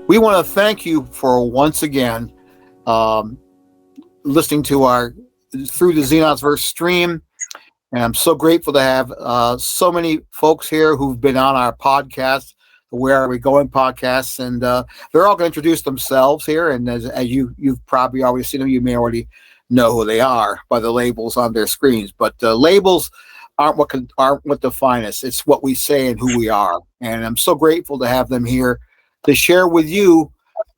We want to thank you for once again um, listening to our through the Xenosverse stream. And I'm so grateful to have so many folks here who've been on our podcast, the Where Are We Going podcasts, and they're all going to introduce themselves here. And as you've probably already seen them, you may already know who they are by the labels on their screens. But labels aren't what define us. It's what we say and who we are. And I'm so grateful to have them here to share with you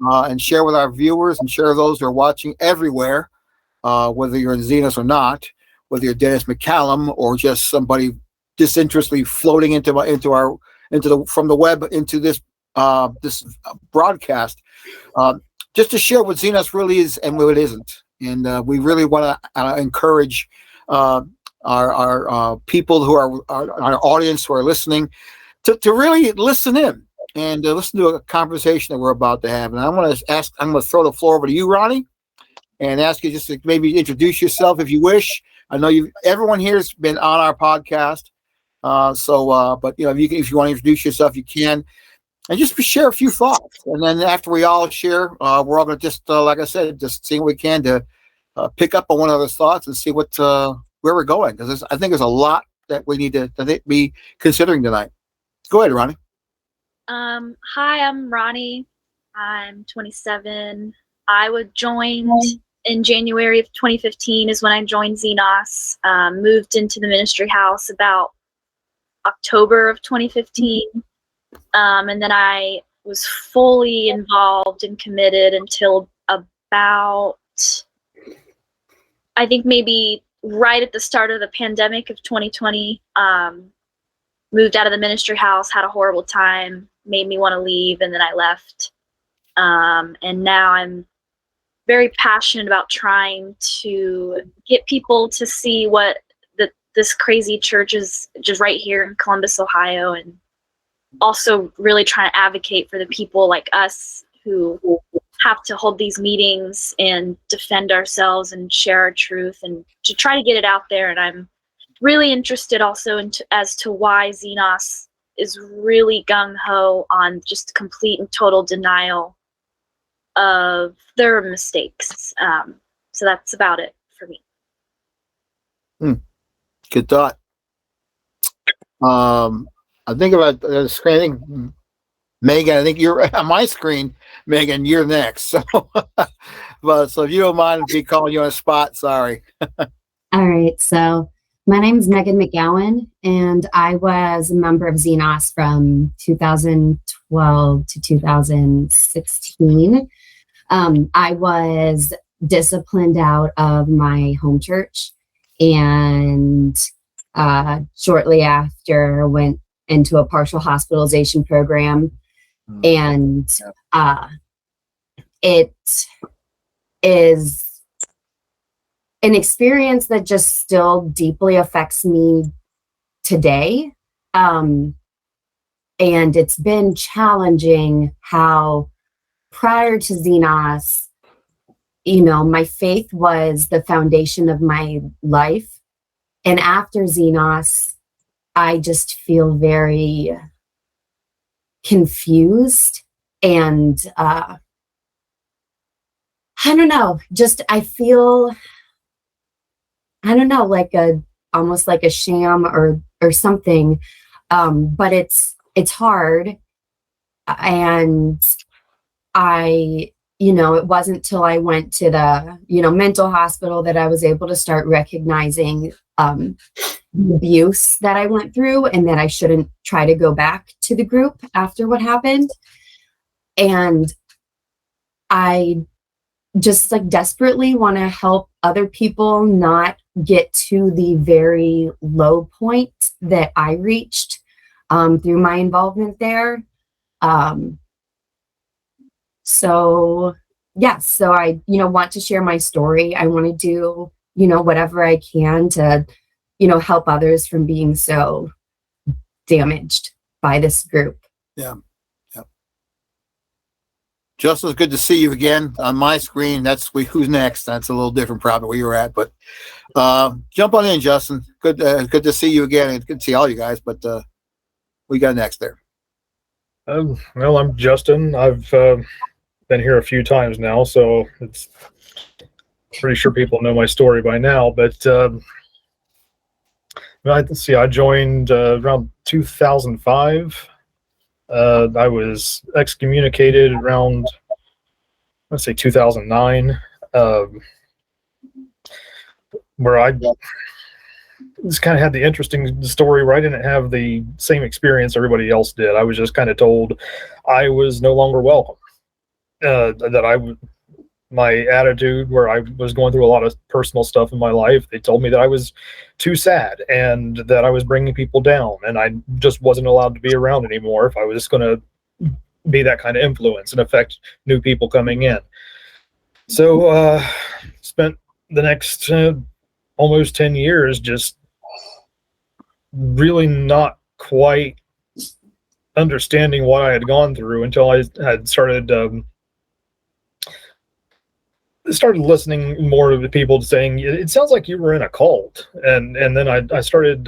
and share with our viewers and share those who are watching everywhere, whether you're in Xenos or not, whether you're Dennis McCallum or just somebody disinterestedly floating from the web into this broadcast, just to share what Xenos really is and what it isn't. And we really want to encourage our people who are our audience who are listening to really listen in and listen to a conversation that we're about to have. And I'm going to throw the floor over to you, Ronnie, and ask you just to maybe introduce yourself if you wish. I know everyone here has been on our podcast. But if you want to introduce yourself, you can, and just share a few thoughts. And then after we all share, we're all going to just, like I said, just see what we can to pick up on one another's thoughts and see where we're going. Because I think there's a lot that we need to be considering tonight. Go ahead, Ronnie. Hi, I'm Ronnie. I'm 27. I joined in January of 2015 is when I joined Xenos. Moved into the ministry house about October of 2015. And then I was fully involved and committed until about, I think maybe right at the start of the pandemic of 2020. Moved out of the ministry house, had a horrible time, made me want to leave, and then I left. And now I'm very passionate about trying to get people to see what this crazy church is just right here in Columbus, Ohio, and also really trying to advocate for the people like us who have to hold these meetings and defend ourselves and share our truth and to try to get it out there. And I'm really interested also as to why Xenos is really gung-ho on just complete and total denial of their mistakes. So that's about it for me. Good thought. I think about the screen. Megan, I think you're on my screen. Megan, you're next. So, so if you don't mind me calling you on a spot, sorry. All right. So my name is Megan McGowan, and I was a member of Xenos from 2012 to 2016. I was disciplined out of my home church, and shortly after went into a partial hospitalization program. And it is an experience that just still deeply affects me today. And it's been challenging how prior to Xenos, my faith was the foundation of my life. And after Xenos, I just feel very confused and I don't know, I feel like almost like a sham or something. But it's hard. And it wasn't till I went to the, mental hospital that I was able to start recognizing the abuse that I went through and that I shouldn't try to go back to the group after what happened. And I just desperately want to help other people not get to the very low point that I reached through my involvement there. So I, want to share my story. I want to do, whatever I can to, help others from being so damaged by this group. Yeah. Justin, it's good to see you again on my screen. That's who's next. That's a little different probably where you're at, but jump on in, Justin. Good to see you again. It's good to see all you guys, but we got next there. Well, I'm Justin. I've been here a few times now, so it's pretty sure people know my story by now. But let's see, I joined around 2005. I was excommunicated around, let's say, 2009, where I just kind of had the interesting story where I didn't have the same experience everybody else did. I was just kind of told I was no longer welcome. My attitude, where I was going through a lot of personal stuff in my life, they told me that I was too sad and that I was bringing people down, and I just wasn't allowed to be around anymore if I was going to be that kind of influence and affect new people coming in. So spent the next almost 10 years just really not quite understanding what I had gone through until I had started listening more to the people saying, it sounds like you were in a cult. And then I started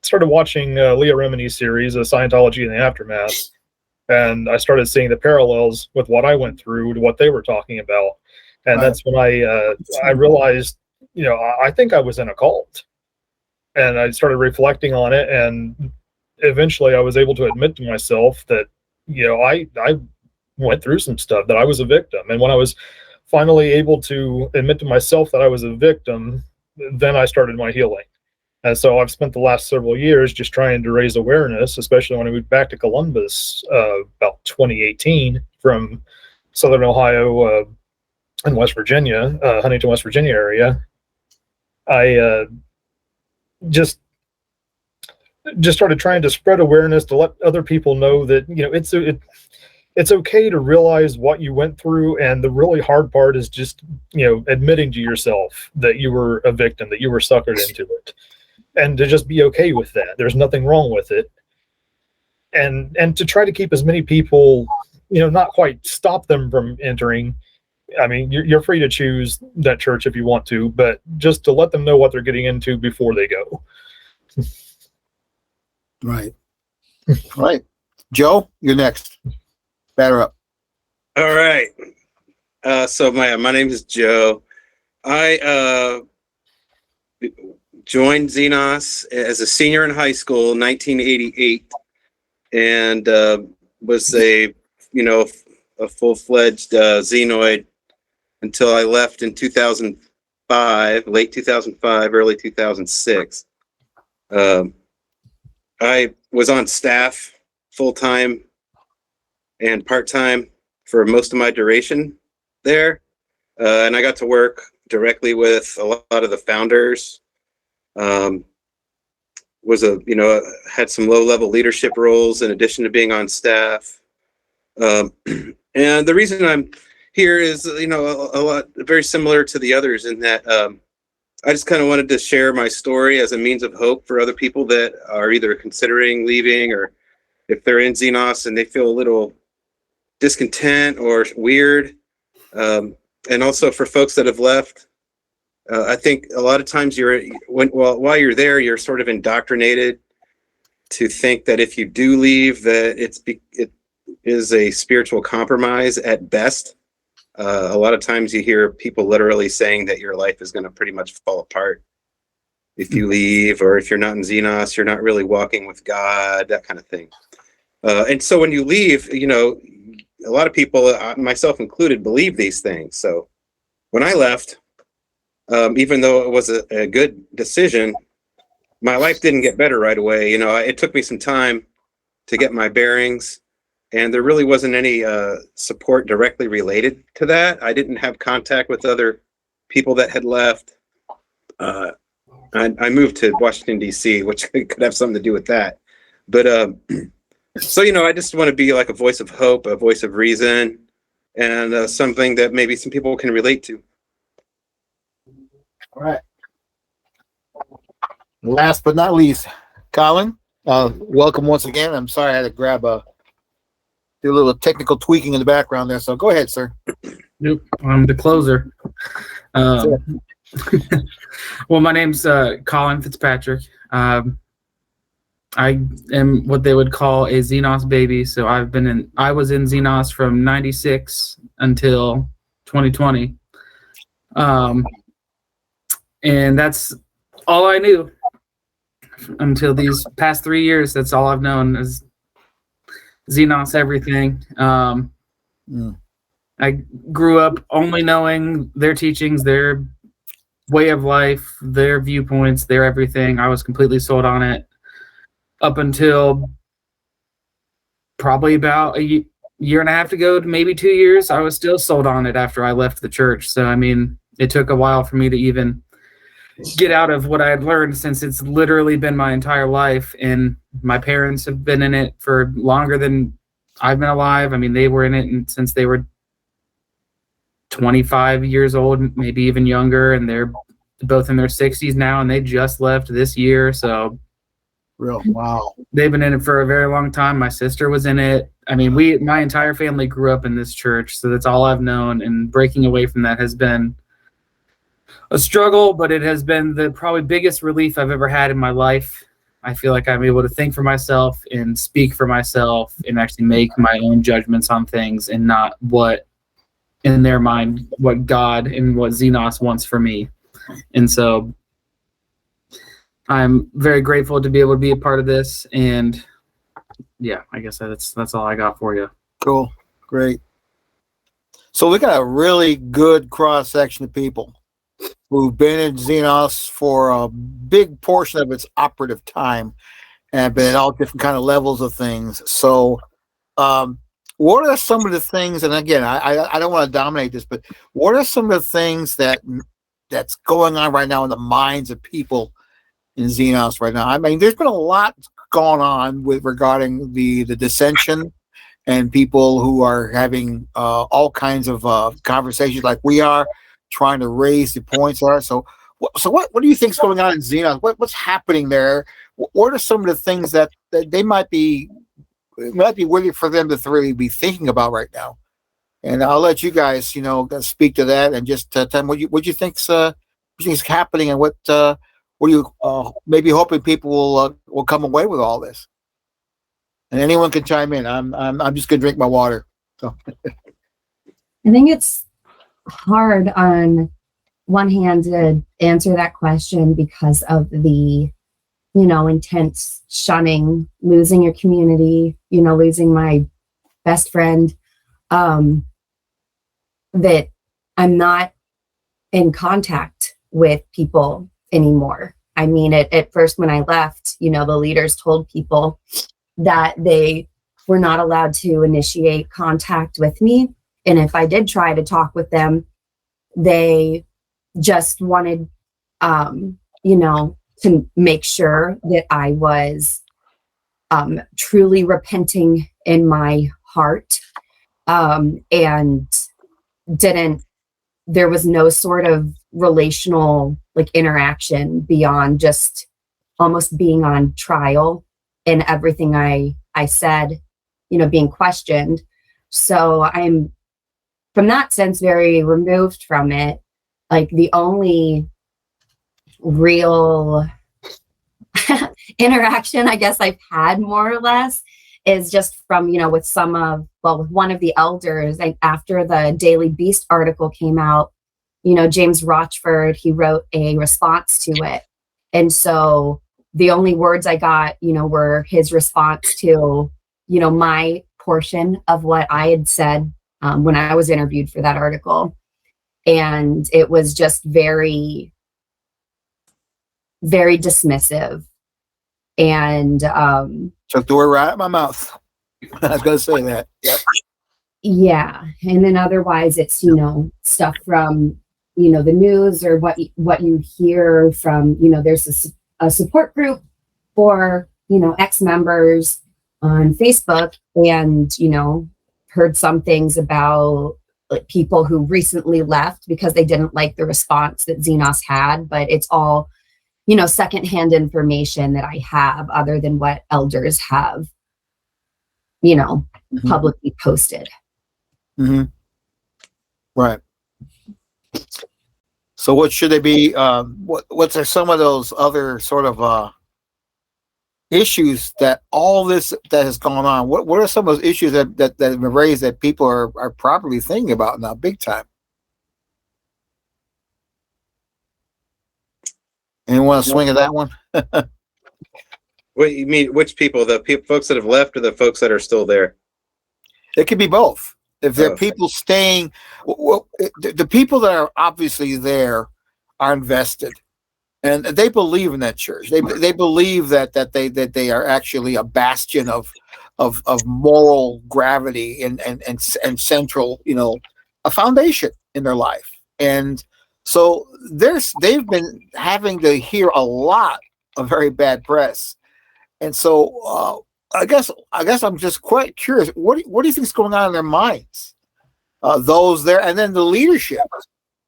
watching Leah Remini's series, Scientology and the Aftermath. And I started seeing the parallels with what I went through to what they were talking about. And that's when I realized, I think I was in a cult. And I started reflecting on it, and eventually I was able to admit to myself that, I went through some stuff, that I was a victim. And when I was finally able to admit to myself that I was a victim, then I started my healing. And so I've spent the last several years just trying to raise awareness, especially when I moved back to Columbus about 2018 from Southern Ohio and West Virginia, Huntington, West Virginia area. I just started trying to spread awareness to let other people know that it's okay to realize what you went through, and the really hard part is just admitting to yourself that you were a victim, that you were suckered into it, and to just be okay with that. There's nothing wrong with it, and to try to keep as many people, not quite stop them from entering. I mean, you're free to choose that church if you want to, but just to let them know what they're getting into before they go. Right. Right. Joe, you're next. Batter up. All right. So my name is Joe. I joined Xenos as a senior in high school in 1988, and was a full-fledged Xenoid until I left in 2005, late 2005, early 2006. I was on staff full-time and part-time for most of my duration there. And I got to work directly with a lot of the founders. Had some low-level leadership roles in addition to being on staff. And the reason I'm here is, a lot very similar to the others in that I just kind of wanted to share my story as a means of hope for other people that are either considering leaving, or if they're in Xenos and they feel a little discontent or weird. And also for folks that have left, I think a lot of times while you're there, you're sort of indoctrinated to think that if you do leave, that it is a spiritual compromise at best. A lot of times you hear people literally saying that your life is going to pretty much fall apart if you leave, or if you're not in Xenos, you're not really walking with God, that kind of thing. And so when you leave, a lot of people, myself included, believe these things. So when I left, even though it was a good decision, my life didn't get better right away. It took me some time to get my bearings, and there really wasn't any support directly related to that. I didn't have contact with other people that had left. I moved to Washington, D.C., which could have something to do with that. But so, I just want to be like a voice of hope, a voice of reason, and something that maybe some people can relate to. All right. Last but not least, Colin, welcome once again. I'm sorry I had to do a little technical tweaking in the background there. So go ahead, sir. Nope, I'm the closer. Well, my name's Colin Fitzpatrick. I am what they would call a Xenos baby. So I was in Xenos from 96 until 2020. And that's all I knew until these past 3 years. That's all I've known is Xenos everything. I grew up only knowing their teachings, their way of life, their viewpoints, their everything. I was completely sold on it up until probably about a year and a half ago to maybe 2 years. I was still sold on it after I left the church. So, I mean, it took a while for me to even get out of what I had learned, since it's literally been my entire life. And my parents have been in it for longer than I've been alive. I mean, they were in it since they were 25 years old, maybe even younger. And they're both in their 60s now, and they just left this year. So wow. They've been in it for a very long time. My sister was in it. I mean, my entire family grew up in this church, so that's all I've known. And breaking away from that has been a struggle, but it has been the probably biggest relief I've ever had in my life. I feel like I'm able to think for myself and speak for myself and actually make my own judgments on things, and not what, in their mind, what God and what Xenos wants for me. And so I'm very grateful to be able to be a part of this. And yeah, I guess that's all I got for you. Cool. Great. So we got a really good cross section of people who've been in Xenos for a big portion of its operative time and have been at all different kind of levels of things. So what are some of the things, and again, I don't want to dominate this, but what are some of the things that's going on right now in the minds of people in Xenos right now? I mean, there's been a lot going on regarding the dissension and people who are having all kinds of conversations like we are, trying to raise the points are. So what do you think is going on in Xenos? What's happening there? What are some of the things that they might be worthy for them to really be thinking about right now? And I'll let you guys, speak to that and just tell them what you think's happening, and what you maybe hoping people will come away with all this. And anyone can chime in. I'm just gonna drink my water. So I think it's hard on one hand to answer that question because of the intense shunning, losing your community, losing my best friend, that I'm not in contact with people anymore. I mean, at first when I left, the leaders told people that they were not allowed to initiate contact with me. And if I did try to talk with them, they just wanted, to make sure that I was truly repenting in my heart, and there was no sort of relational interaction beyond just almost being on trial and everything I said, being questioned. So I'm, from that sense, very removed from it. The only real interaction I guess I've had, more or less, is just from, with with one of the elders. After the Daily Beast article came out, James Rochford, he wrote a response to it. And so the only words I got, were his response to, my portion of what I had said when I was interviewed for that article. And it was just very, very dismissive. And took the word right out of my mouth. I was going to say that. Yep. Yeah. And then otherwise it's, stuff from, the news, or what you hear from, there's a support group for, ex-members on Facebook, and, heard some things about people who recently left because they didn't like the response that Xenos had, but it's all, secondhand information that I have, other than what elders have, publicly posted. Mm-hmm. Right. So what should they be? What's some of those other sort of issues that all this that has gone on? What are some of those issues that have been raised that people are properly thinking about now, big time? Anyone want to swing at that one? What you mean? Which people? The folks that have left, or the folks that are still there? It could be both. If there are Oh. people staying, well, the people that are obviously there are invested, and they believe in that church. They believe that they are actually a bastion of moral gravity and central, a foundation in their life. And so they've been having to hear a lot of very bad press. And so I guess I'm just quite curious. What do you think is going on in their minds? Those there, and then the leadership.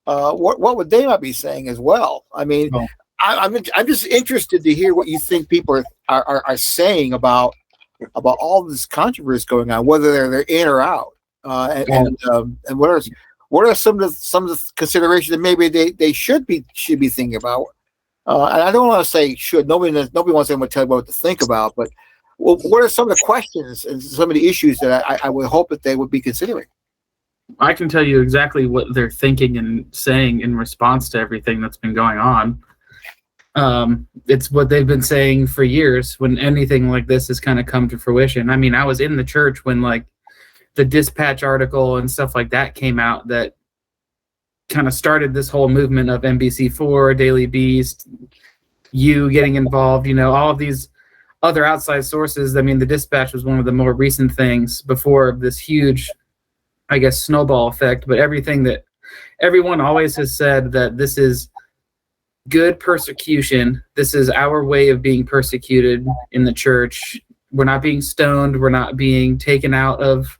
What would they not be saying as well? I mean, Oh. I'm just interested to hear what you think people are saying about all this controversy going on, whether they're in or out, and what are some of the considerations that maybe they should be thinking about. And I don't want to say should. Nobody wants anyone to tell you what to think about, but what are some of the questions and some of the issues that I would hope that they would be considering? I can tell you exactly what they're thinking and saying in response to everything that's been going on. It's what they've been saying for years when anything like this has kind of come to fruition. I mean, I was in the church when like the Dispatch article and stuff like that came out that kind of started this whole movement of NBC4, Daily Beast, you getting involved, all of these other outside sources. I mean, the Dispatch was one of the more recent things before this huge, I guess, snowball effect. But everything that everyone always has said that this is good persecution. This is our way of being persecuted in the church. We're not being stoned. We're not being taken out of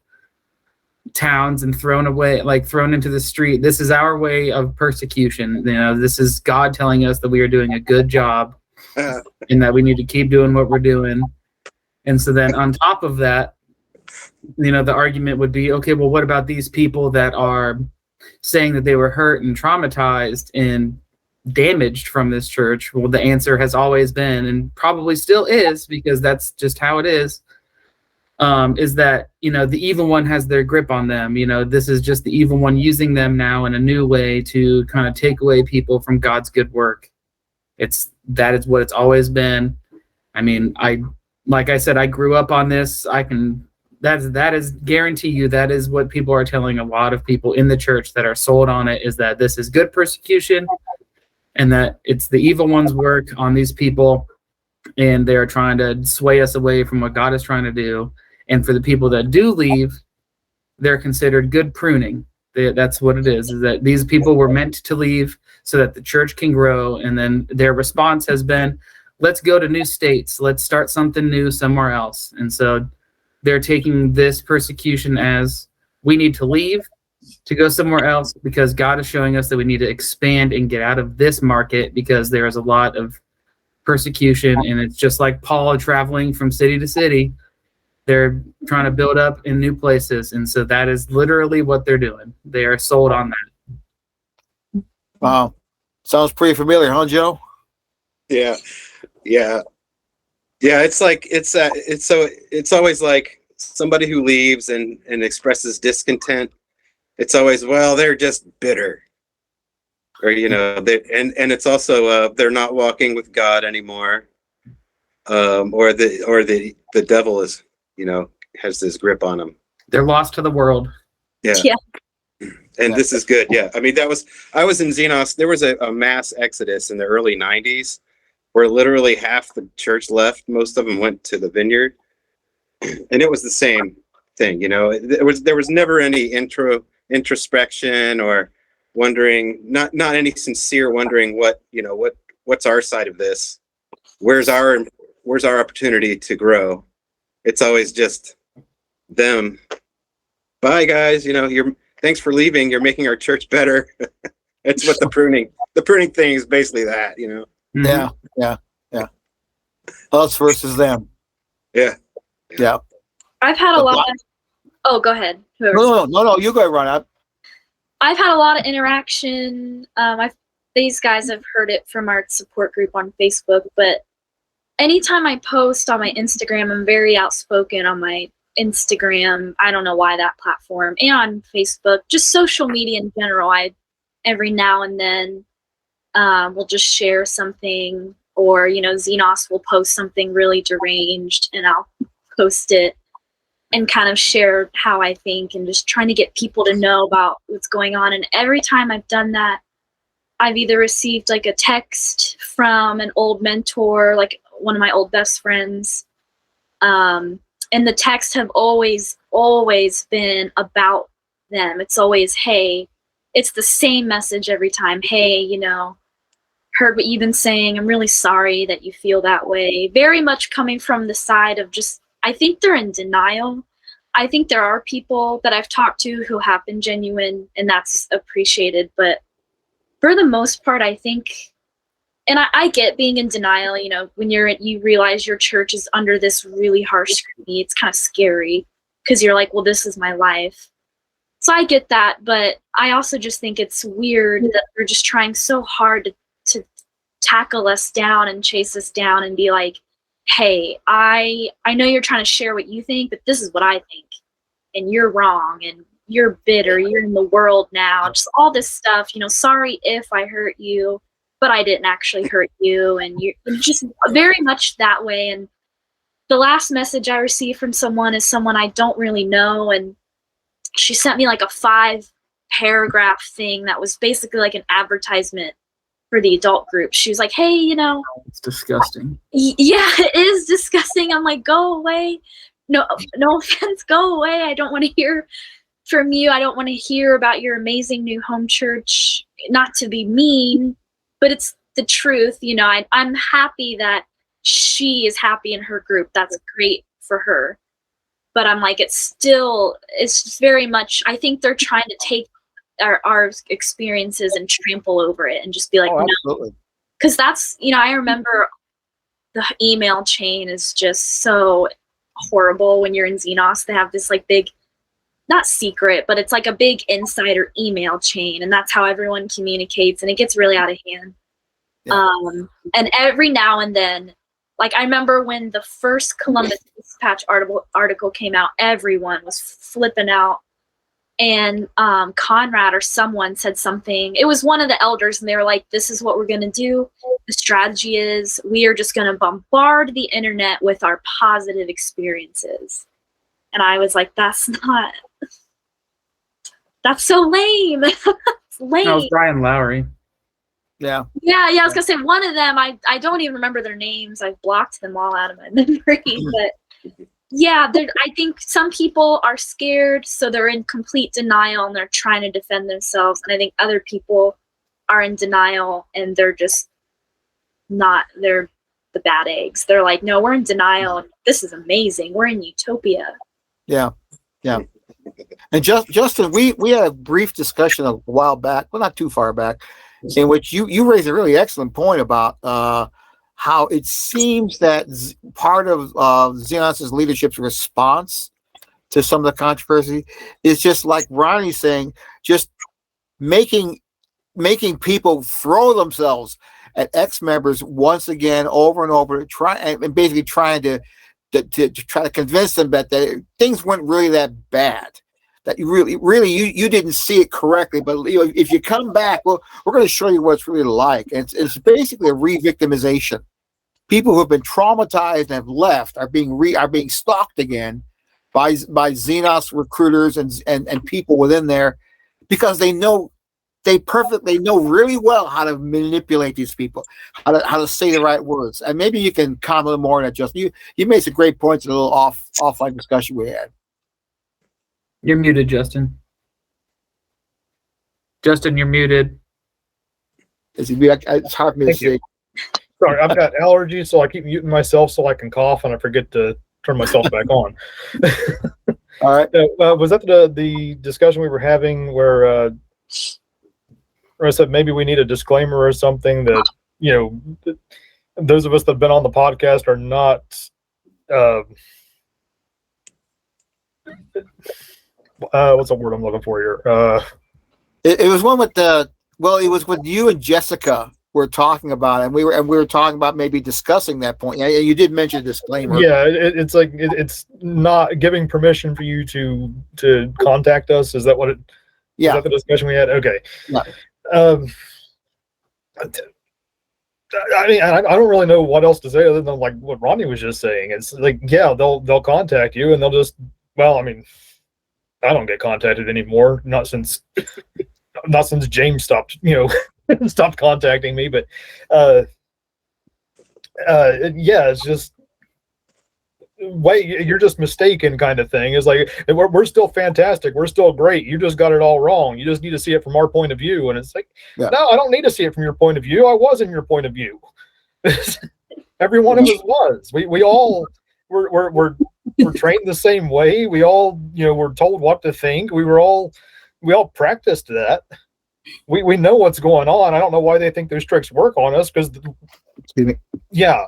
towns and thrown into the street. This is our way of persecution. This is God telling us that we are doing a good job and that we need to keep doing what we're doing. And so then on top of that, the argument would be, okay, well, what about these people that are saying that they were hurt and traumatized and damaged from this church? Well, the answer has always been, and probably still is, because that's just how it is that, the evil one has their grip on them. This is just the evil one using them now in a new way to kind of take away people from God's good work. That is what it's always been. I mean, like I said, I grew up on this. That is guarantee you, that is what people are telling a lot of people in the church that are sold on it, is that this is good persecution and that it's the evil one's work on these people, and they're trying to sway us away from what God is trying to do. And for the people that do leave, they're considered good pruning. That's what it is that these people were meant to leave so that the church can grow. And then their response has been, let's go to new states. Let's start something new somewhere else. And so they're taking this persecution as we need to leave to go somewhere else because God is showing us that we need to expand and get out of this market because there is a lot of persecution. And it's just like Paul traveling from city to city. They're trying to build up in new places. And so that is literally what they're doing. They are sold on that. Wow. Sounds pretty familiar, huh, Joe? Yeah. It's like, it's always like somebody who leaves and expresses discontent. It's always, well, they're just bitter, or, and it's also, they're not walking with God anymore. Or the devil is, has this grip on them. They're lost to the world. Yeah. And this is good. Yeah. I mean, I was in Xenos. There was a mass exodus in the early 90s where literally half the church left. Most of them went to the vineyard. And it was the same thing. There was never any introspection or wondering, not any sincere wondering what's our side of this? Where's our opportunity to grow? It's always just them. Bye, guys. Thanks for leaving. You're making our church better. It's what the pruning thing is basically that, Yeah. Us versus them. Yeah. I've had a lot of, oh, go ahead. No, you go ahead, Ron. I've had a lot of interaction. These guys have heard it from our support group on Facebook, but anytime I post on my Instagram, I'm very outspoken on my Instagram. I don't know why that platform, and on Facebook, just social media in general. I every now and then will just share something, or Xenos will post something really deranged, and I'll post it and kind of share how I think, and just trying to get people to know about what's going on. And every time I've done that, I've either received like a text from an old mentor, like one of my old best friends, and the texts have always been about them. It's always, hey, it's the same message every time. Hey, heard what you've been saying. I'm really sorry that you feel that way. Very much coming from the side of just, I think they're in denial. I think there are people that I've talked to who have been genuine, and that's appreciated. But for the most part, I think, and I get being in denial, when you realize your church is under this really harsh scrutiny, it's kind of scary because you're like, well, this is my life. So I get that, but I also just think it's weird that they're just trying so hard to tackle us down and chase us down and be like, hey, I know you're trying to share what you think, but this is what I think, and you're wrong, and you're bitter, you're in the world now, just all this stuff, sorry if I hurt you, but I didn't actually hurt you, and you're just very much that way. And the last message I received from someone is someone I don't really know, and she sent me like a 5-paragraph thing that was basically like an advertisement for the adult group. She was like, hey, It's disgusting. yeah, it is disgusting. I'm like, go away. No offense, go away. I don't want to hear from you. I don't want to hear about your amazing new home church. Not to be mean, but it's the truth. I'm happy that she is happy in her group. That's great for her. But I'm like, it's just very much, I think they're trying to take our experiences and trample over it and just be like, no. Because that's, I remember the email chain is just so horrible when you're in Xenos. They have this like big, not secret, but it's like a big insider email chain, and that's how everyone communicates, and it gets really out of hand. Yeah. And every now and then, like I remember when the first Columbus Dispatch article came out, everyone was flipping out. And Conrad or someone said something. It was one of the elders, and they were like, this is what we're going to do. The strategy is we are just going to bombard the internet with our positive experiences. And I was like, that's so lame. It's lame. That was Brian Lowry. Yeah, I was going to say one of them, I don't even remember their names. I've blocked them all out of my memory. But yeah, I think some people are scared, so they're in complete denial and they're trying to defend themselves. And I think other people are in denial and they're just not, they're the bad eggs. They're like, no, we're in denial. And this is amazing. We're in utopia. Yeah. And Justin, we had a brief discussion a while back, well, not too far back, in which you raised a really excellent point about how it seems that part of Xenos' leadership's response to some of the controversy is just like Ronnie's saying, just making people throw themselves at ex-members once again, over and over, and basically trying to try to convince them that things weren't really that bad. That you really you didn't see it correctly, but if you come back, well, we're going to show you what it's really like. And it's basically a re-victimization. People who have been traumatized and have left are being stalked again by Xenos recruiters and people within there, because they perfectly know really well how to manipulate these people, how to say the right words. And maybe you can comment more on that, Justin. You made some great points in a little offline discussion we had. You're muted, Justin. Justin, you're muted. It's hard for me to see. Sorry, I've got allergies, so I keep muting myself so I can cough, and I forget to turn myself back on. All right. Was that the discussion we were having where I said maybe we need a disclaimer or something that, those of us that have been on the podcast are not what's the word I'm looking for here? It was one with it was with you and Jessica we're talking about, and we were talking about maybe discussing that point. Yeah, you did mention a disclaimer. Yeah, it's like it's not giving permission for you to contact us. Is that what it? Yeah. Is that the discussion we had? Okay. Yeah. I mean, I don't really know what else to say other than like what Rodney was just saying. It's like, yeah, they'll contact you and they'll just, well, I mean, I don't get contacted anymore. Not since James stopped, stopped contacting me. But yeah, it's just, wait, you're just mistaken kind of thing. It's like, we're still fantastic, we're still great, you just got it all wrong, you just need to see it from our point of view. And it's like, no, I don't need to see it from your point of view. I was in your point of view. Every one of us was. We all we're trained the same way. We all we're told what to think. We all practiced that. We know what's going on. I don't know why they think those tricks work on us, because yeah.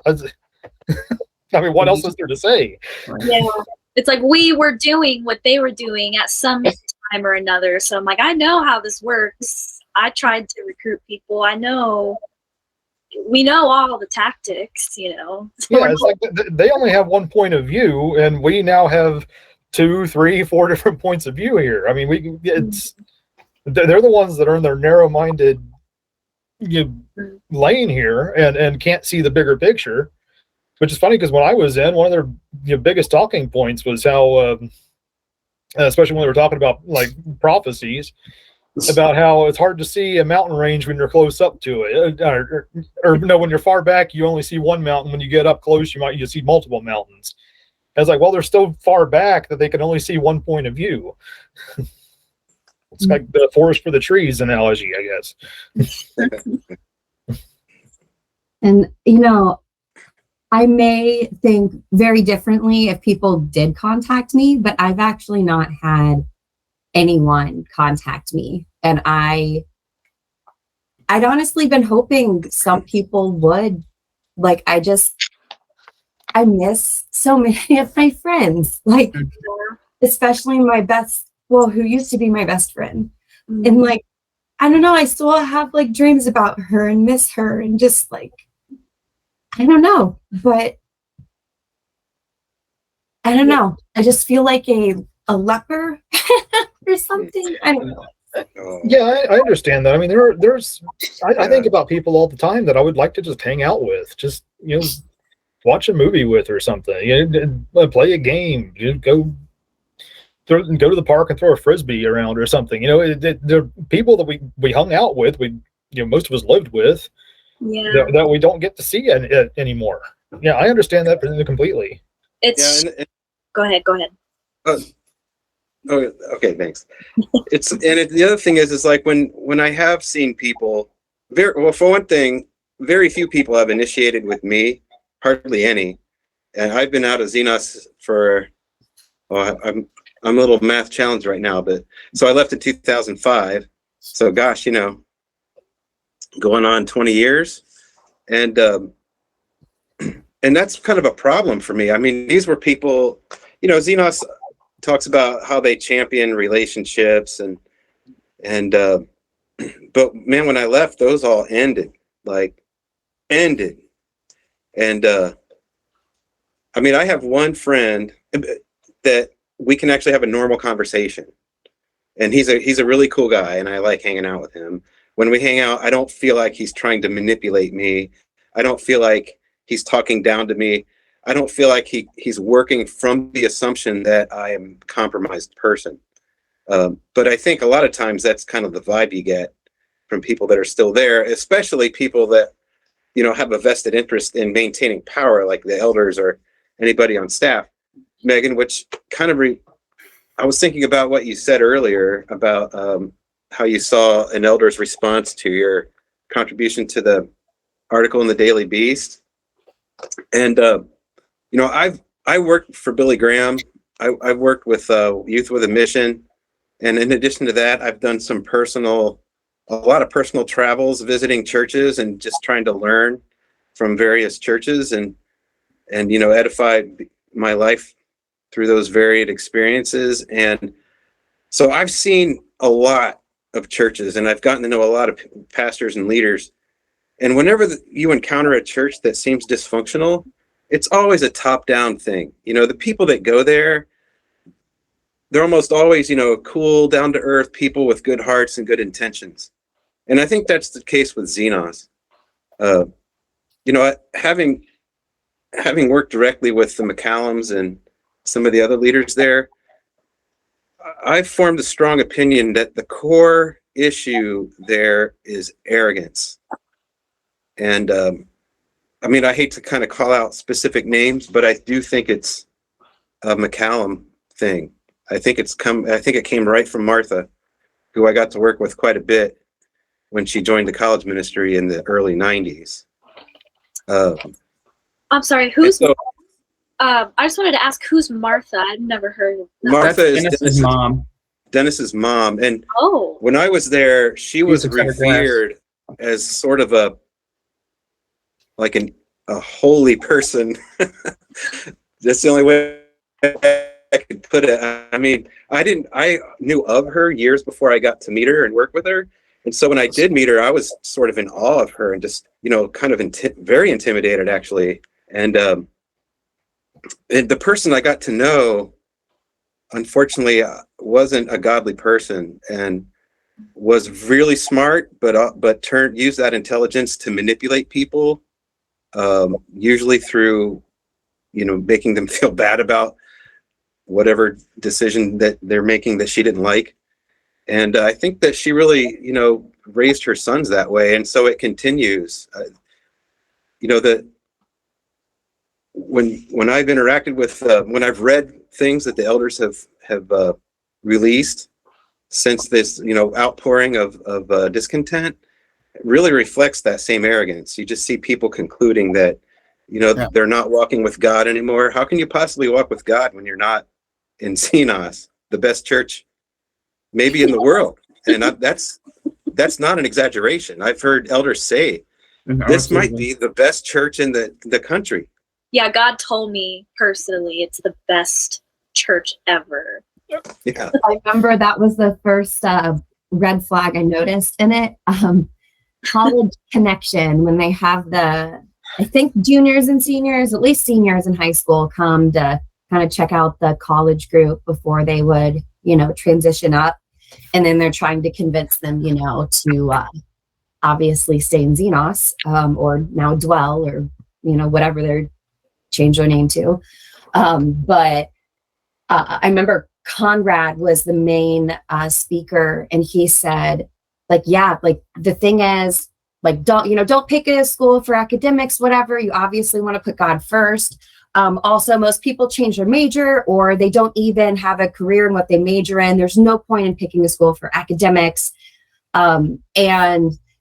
I mean, what else is there to say? Yeah, it's like we were doing what they were doing at some time or another. So I'm like, I know how this works. I tried to recruit people. We know all the tactics, So yeah, it's like they only have one point of view, and we now have 2, 3, 4 different points of view here. I mean, they're the ones that are in their narrow-minded lane here and can't see the bigger picture. Which is funny, because when I was in, one of their biggest talking points was how, especially when they were talking about like prophecies, about how it's hard to see a mountain range when you're close up to it, or no, when you're far back, you only see one mountain. When you get up close, you see multiple mountains. I was like, well, they're still far back that they can only see one point of view. It's like the forest for the trees analogy, I guess. And I may think very differently if people did contact me, but I've actually not had anyone contact me. And I'd honestly been hoping some people would. Like, I miss so many of my friends, like, especially who used to be my best friend. Mm-hmm. And like, I don't know, I still have like dreams about her and miss her, and just like, I don't know, but I don't know. I just feel like a leper or something. I don't know. Yeah, I understand that. I mean, I think about people all the time that I would like to just hang out with, just watch a movie with or something. Play a game. Go to the park and throw a frisbee around or something. They're people that we hung out with. Most of us lived with. Yeah. That we don't get to see anymore. Yeah, I understand that completely. Go ahead. Oh, okay, thanks. The other thing is like when I have seen people, for one thing, very few people have initiated with me, hardly any. And I've been out of Xenos for, I'm a little math challenged right now, but so I left in 2005. So gosh, going on 20 years, and that's kind of a problem for me. I mean, these were people, Xenos talks about how they champion relationships and but man, when I left, those all ended. And I mean, I have one friend that we can actually have a normal conversation, and he's a really cool guy, and I like hanging out with him. When we hang out, I don't feel like he's trying to manipulate me. I don't feel like he's talking down to me. I don't feel like he's working from the assumption that I am a compromised person. But I think a lot of times that's kind of the vibe you get from people that are still there, especially people that, have a vested interest in maintaining power, like the elders or anybody on staff. Megan, which kind of I was thinking about what you said earlier about how you saw an elder's response to your contribution to the article in the Daily Beast. And, I worked for Billy Graham. I've worked with Youth with a Mission. And in addition to that, I've done a lot of personal travels, visiting churches and just trying to learn from various churches and edified my life through those varied experiences. And so I've seen a lot of churches, and I've gotten to know a lot of pastors and leaders. And whenever you encounter a church that seems dysfunctional, it's always a top-down thing. The people that go there, they're almost always, cool, down-to-earth people with good hearts and good intentions. And I think that's the case with Xenos. Having worked directly with the McCallums and some of the other leaders there, I've formed a strong opinion that the core issue there is arrogance. And I hate to kind of call out specific names, but I do think it's a McCallum thing. I think it came right from Martha, who I got to work with quite a bit when she joined the college ministry in the early 90s. I'm sorry, who's I just wanted to ask, who's Martha? I've never heard of that. Martha is Dennis's mom. Dennis's mom. And Oh, when I was there, she was a better revered as sort of a holy person. That's the only way I could put it. I knew of her years before I got to meet her and work with her. And so when I did meet her, I was sort of in awe of her and just, kind of very intimidated, actually. And the person I got to know, unfortunately, wasn't a godly person and was really smart, but used that intelligence to manipulate people, usually through, making them feel bad about whatever decision that they're making that she didn't like. And I think that she really, raised her sons that way. And so it continues. When I've interacted with, when I've read things that the elders have released since this, outpouring of discontent, it really reflects that same arrogance. You just see people concluding that, they're not walking with God anymore. How can you possibly walk with God when you're not in Xenos, the best church maybe in the world? And that's not an exaggeration. I've heard elders say this might be the best church in the country. yeah, God told me personally it's the best church ever. Yeah. I remember that was the first red flag I noticed in it. College connection, when they have I think juniors and seniors, at least seniors in high school, come to kind of check out the college group before they would, transition up. And then they're trying to convince them, to obviously stay in Xenos, or now Dwell, or, whatever they're change their name to. But I remember Conrad was the main speaker, and he said, the thing is, don't pick a school for academics, whatever. You obviously want to put God first. Also, most people change their major, or they don't even have a career in what they major in. There's no point in picking a school for academics. And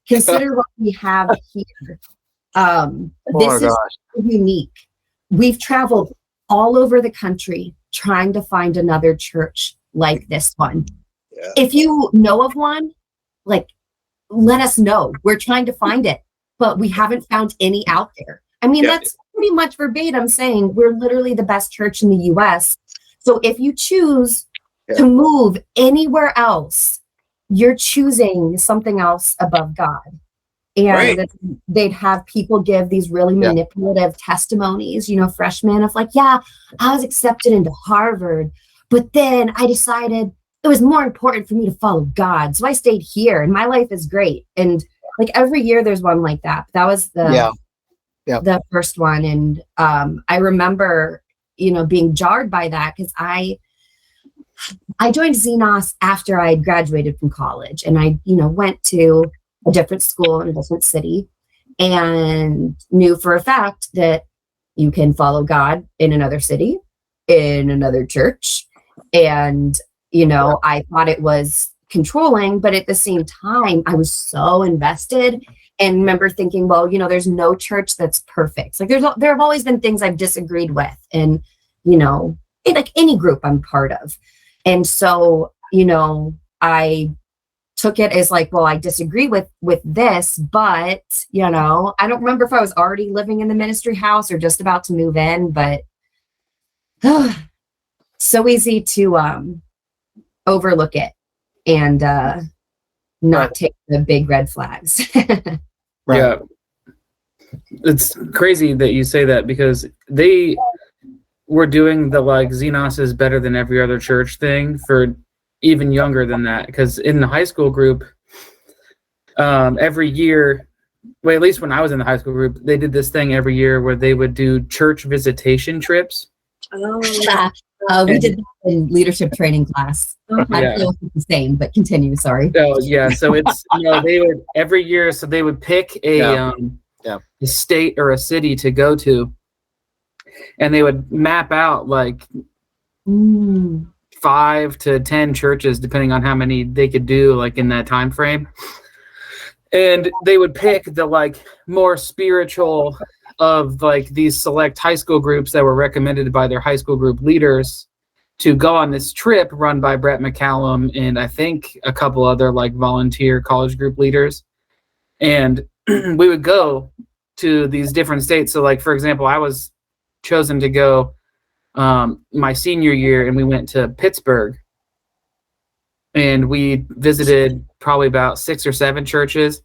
consider what we have here. This is unique. We've traveled all over the country trying to find another church like this one. Yeah. If you know of one, let us know. We're trying to find it, but we haven't found any out there. That's pretty much verbatim saying we're literally the best church in the US. So if you choose to move anywhere else, you're choosing something else above God. And they'd have people give these really manipulative testimonies, freshmen of I was accepted into Harvard, but then I decided it was more important for me to follow God. So I stayed here and my life is great. And every year there's one like that. That was the first one. And I remember, being jarred by that because I joined Xenos after I had graduated from college, and I, went to a different school in a different city and knew for a fact that you can follow God in another city, in another church. And, I thought it was controlling, but at the same time, I was so invested and remember thinking, well, there's no church that's perfect. There have always been things I've disagreed with, and, in any group I'm part of. And so, I took it as I disagree with this, but, I don't remember if I was already living in the ministry house or just about to move in, but so easy to overlook it and not take the big red flags. Yeah. It's crazy that you say that, because they were doing the like Xenos is better than every other church thing for even younger than that. Because in the high school group, every year, well, at least when I was in the high school group, they did this thing every year where they would do church visitation trips. We did that in leadership training class. I don't know if it's the same, but continue. Sorry. Oh yeah, so it's they would every year. So they would pick a state or a city to go to, and they would map out like 5 to 10 churches, depending on how many they could do, like in that time frame. And they would pick the like more spiritual of like these select high school groups that were recommended by their high school group leaders to go on this trip run by Brett McCallum and I think a couple other like volunteer college group leaders. And we would go to these different states. So like, for example, I was chosen to go my senior year, and we went to Pittsburgh, and we visited probably about 6 or 7 churches.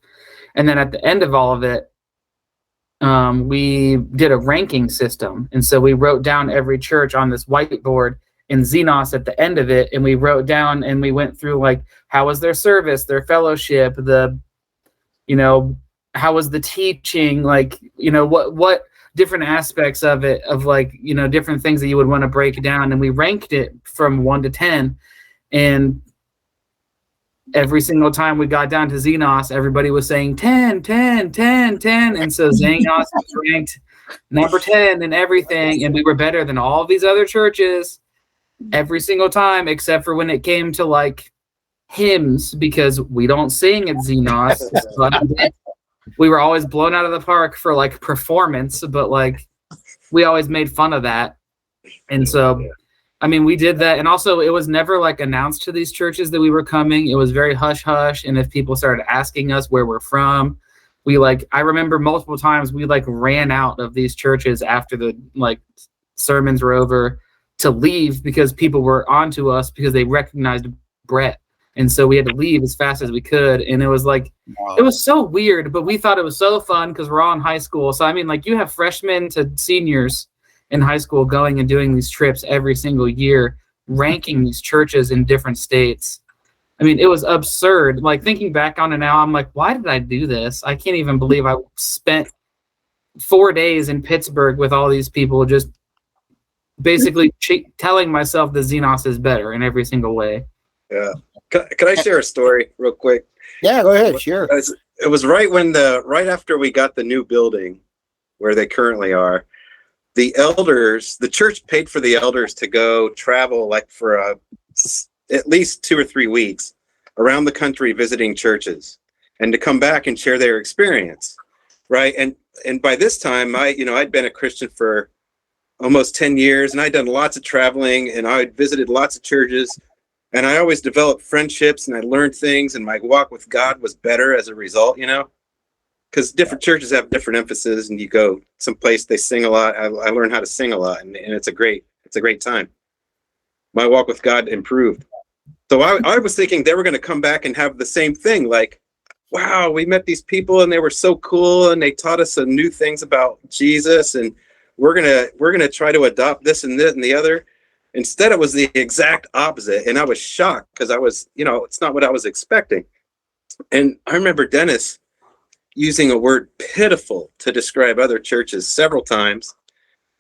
And then at the end of all of it, we did a ranking system. And so we wrote down every church on this whiteboard in Xenos at the end of it. And we wrote down, and we went through like, how was their service, their fellowship, how was the teaching, like, what different aspects of it, of like, different things that you would want to break down. And we ranked it from 1 to 10. And every single time we got down to Xenos, everybody was saying 10, 10, 10, 10. And so Xenos was ranked number 10 and everything. And we were better than all these other churches every single time, except for when it came to like hymns, because we don't sing at Xenos. But we were always blown out of the park for like performance, but like we always made fun of that. And so I mean, we did that. And also it was never like announced to these churches that we were coming. It was very hush hush. And if people started asking us where we're from, I remember multiple times we like ran out of these churches after the like sermons were over to leave, because people were onto us because they recognized Brett. And so we had to leave as fast as we could. And it was like, It was so weird, but we thought it was so fun because we're all in high school. So, I mean, like you have freshmen to seniors in high school going and doing these trips every single year, ranking these churches in different states. I mean, it was absurd. Like thinking back on it now, I'm like, why did I do this? I can't even believe I spent 4 days in Pittsburgh with all these people, just basically telling myself the Xenos is better in every single way. Yeah. Can I share a story real quick? Yeah, go ahead. Sure. It was right after we got the new building where they currently are. The church paid for the elders to go travel like for at least 2 or 3 weeks around the country visiting churches, and to come back and share their experience. Right. And by this time I'd been a Christian for almost 10 years, and I'd done lots of traveling, and I'd visited lots of churches, and I always developed friendships, and I learned things, and my walk with God was better as a result, because different churches have different emphasis, and you go someplace they sing a lot. I learned how to sing a lot, and it's a great time. My walk with God improved. So I was thinking they were going to come back and have the same thing. Like, wow, we met these people and they were so cool, and they taught us some new things about Jesus, and we're gonna try to adopt this and that and the other. Instead, it was the exact opposite, and I was shocked because I was, it's not what I was expecting. And I remember Dennis using a word "pitiful" to describe other churches several times,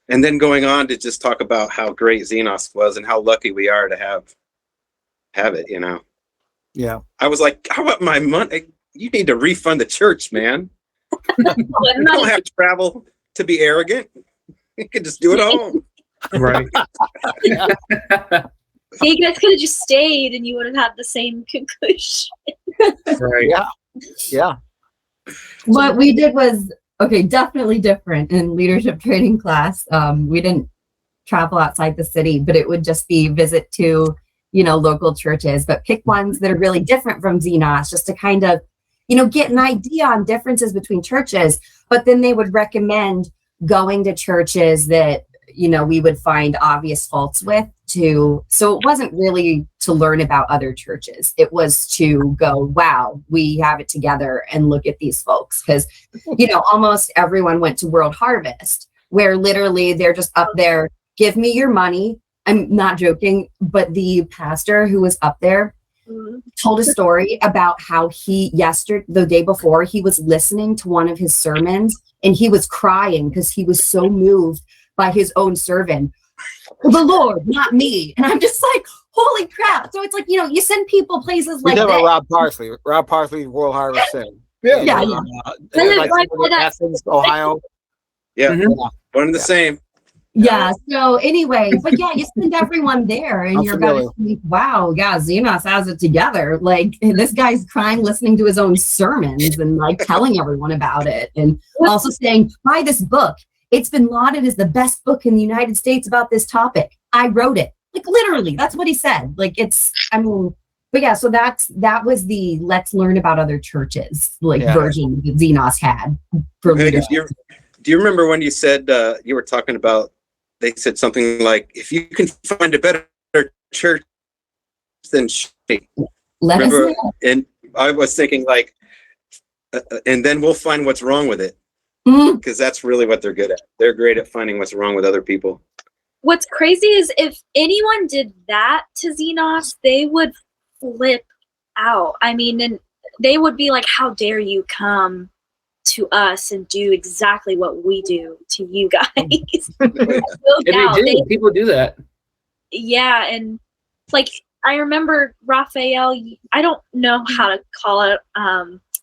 and then going on to just talk about how great Xenos was and how lucky we are to have it. Yeah. I was like, how about my money? You need to refund the church, man. You don't have to travel to be arrogant. You can just do it at home. Right. Yeah, you guys could have just stayed and you would have had the same conclusion. Right. Yeah. What we did was, definitely different in leadership training class. We didn't travel outside the city, but it would just be visit to, local churches, but pick ones that are really different from Xenos, just to kind of, get an idea on differences between churches. But then they would recommend going to churches that, we would find obvious faults with. So it wasn't really to learn about other churches. It was to go, wow, we have it together and look at these folks. Because, almost everyone went to World Harvest, where literally they're just up there, give me your money. I'm not joking, but the pastor who was up there told a story about how the day before, he was listening to one of his sermons and he was crying because he was so moved by his own servant. The Lord, not me. And I'm just like, holy crap. So it's like, you send people places like that. Rob Parsley. Rob Parsley, World Harvest Thing. Yeah. Athens, Ohio. Yeah. One and the same. Yeah. So anyway, but yeah, you send everyone there and you're going to think, wow, yeah, Xenos has it together. Like this guy's crying, listening to his own sermons and like telling everyone about it. And also saying, buy this book. It's been lauded as the best book in the United States about this topic. I wrote it. Like literally, that's what he said. Like but yeah, so that was the let's learn about other churches version that Xenos had for leadership. Do you remember when you said you were talking about? They said something like, "If you can find a better church than she." Let us know. And I was thinking like, and then we'll find what's wrong with it. Because that's really what they're good at. They're great at finding what's wrong with other people. What's crazy is if anyone did that to Xenos, they would flip out. I mean, and they would be like, how dare you come to us and do exactly what we do to you guys. People do that. Yeah, and like I remember Raphael, I don't know how to call it,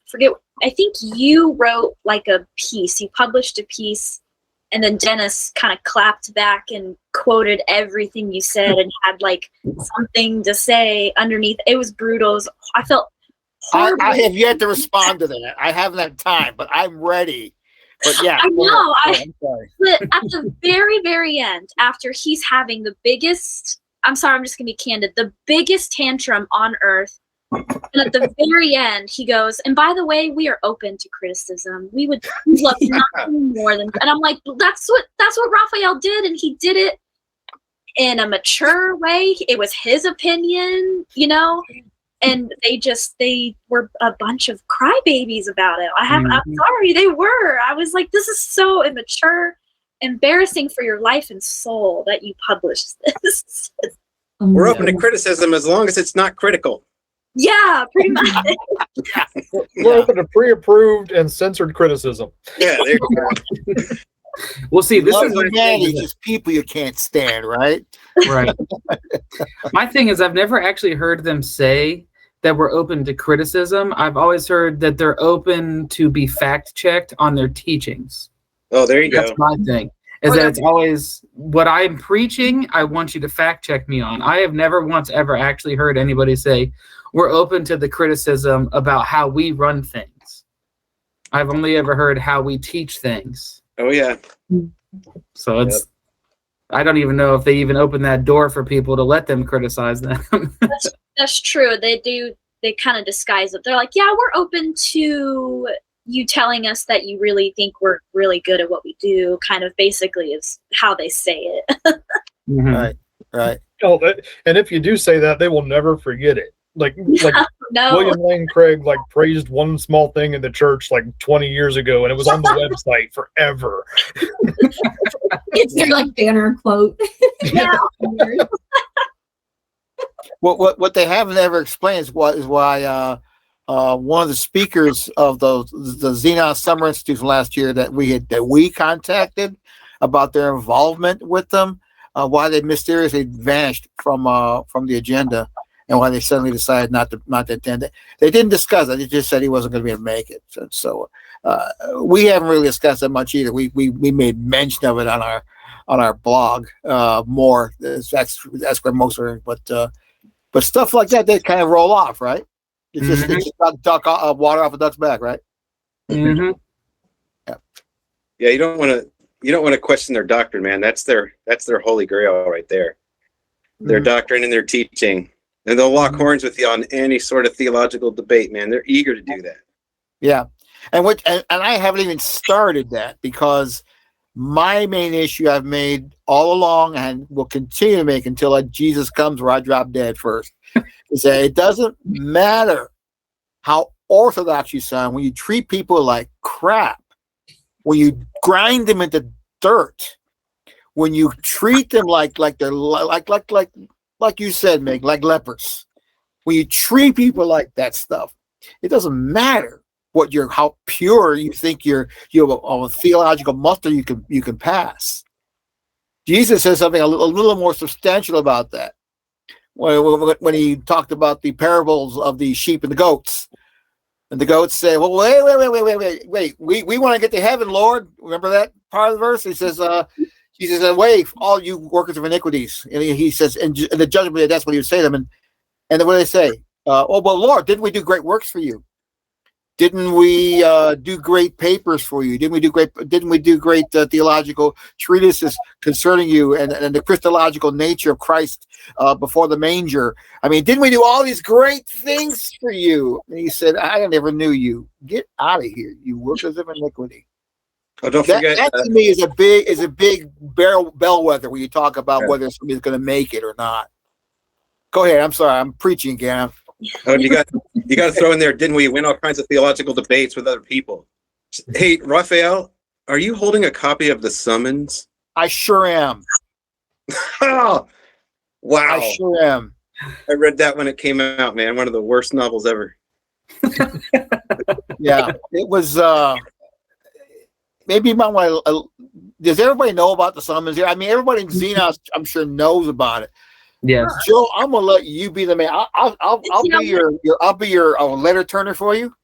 forget, I think you wrote like a piece, you published a piece, and then Dennis kind of clapped back and quoted everything you said and had like something to say underneath. It was brutal. I felt horrible. I have yet to respond to that. I haven't had time, but I'm ready. But yeah, I know. I'm sorry. But at the very, very end, after he's having the biggest, I'm sorry, I'm just gonna be candid, the biggest tantrum on earth. And at the very end, he goes, and by the way, we are open to criticism. We would love nothing more than, and I'm like, that's what Raphael did, and he did it in a mature way. It was his opinion, and they were a bunch of crybabies about it. I'm sorry, they were. I was like, this is so immature, embarrassing for your life and soul that you published this. We're open to criticism as long as it's not critical. Yeah, pretty much. We're open to pre-approved and censored criticism. Yeah, there you go. Well, see, this is humanity, just people you can't stand, right? Right. My thing is, I've never actually heard them say that we're open to criticism. I've always heard that they're open to be fact-checked on their teachings. Oh, there you go. That's my thing. Is that it's always what I'm preaching, I want you to fact-check me on. I have never once ever actually heard anybody say, we're open to the criticism about how we run things. I've only ever heard how we teach things. Oh, yeah. So it's, I don't even know if they even open that door for people to let them criticize them. That's true. They do. They kind of disguise it. They're like, yeah, we're open to you telling us that you really think we're really good at what we do, kind of basically is how they say it. Right. Oh, and if you do say that, they will never forget it. Like no. William Lane Craig praised one small thing in the church 20 years ago, and it was on the website forever. It's their banner quote. Yeah. What they haven't ever explained is why one of the speakers of the Xenos Summer Institute from last year that we contacted about their involvement with them, why they mysteriously vanished from the agenda. And why they suddenly decided not to attend it. They didn't discuss it. They just said he wasn't going to be able to make it. So we haven't really discussed it much either. We made mention of it on our blog more. That's where most are. But stuff like that, they kind of roll off, right? It's just duck water off a duck's back, right? Mm-hmm. Yeah, you don't want to question their doctrine, man. That's their holy grail right there. Their doctrine and their teaching. And they'll lock horns with you on any sort of theological debate, man. They're eager to do that. Yeah. And I haven't even started that because my main issue I've made all along and will continue to make until Jesus comes where I drop dead first, is that it doesn't matter how orthodox you sound when you treat people like crap, when you grind them into dirt, when you treat them like they're like you said, Meg, like lepers. When you treat people like that stuff, it doesn't matter how pure you think you have a theological muster you can pass. Jesus says something a little more substantial about that when he talked about the parables of the sheep and the goats. And the goats say, well, wait. We want to get to heaven, Lord. Remember that part of the verse? He says, wait, all you workers of iniquities. And he says, and the judgment day, that's what he would say to them. And then what do they say? Oh, well, Lord, didn't we do great works for you? Didn't we do great papers for you? Didn't we do great theological treatises concerning you and the Christological nature of Christ before the manger? I mean, didn't we do all these great things for you? And he said, I never knew you. Get out of here, you workers of iniquity. Oh, don't forget that to me is a big bellwether when you talk about whether somebody's going to make it or not. Go ahead. I'm sorry. I'm preaching again. Oh, you got to throw in there. Didn't we win all kinds of theological debates with other people? Hey, Raphael, are you holding a copy of the Summons? I sure am. Oh, wow! I sure am. I read that when it came out, man. One of the worst novels ever. Yeah, it was. Maybe about does everybody know about the Summons here? I mean, everybody in Xenos, I'm sure, knows about it. Yes. Joe, I'm gonna let you be the man. I'll be your letter turner for you.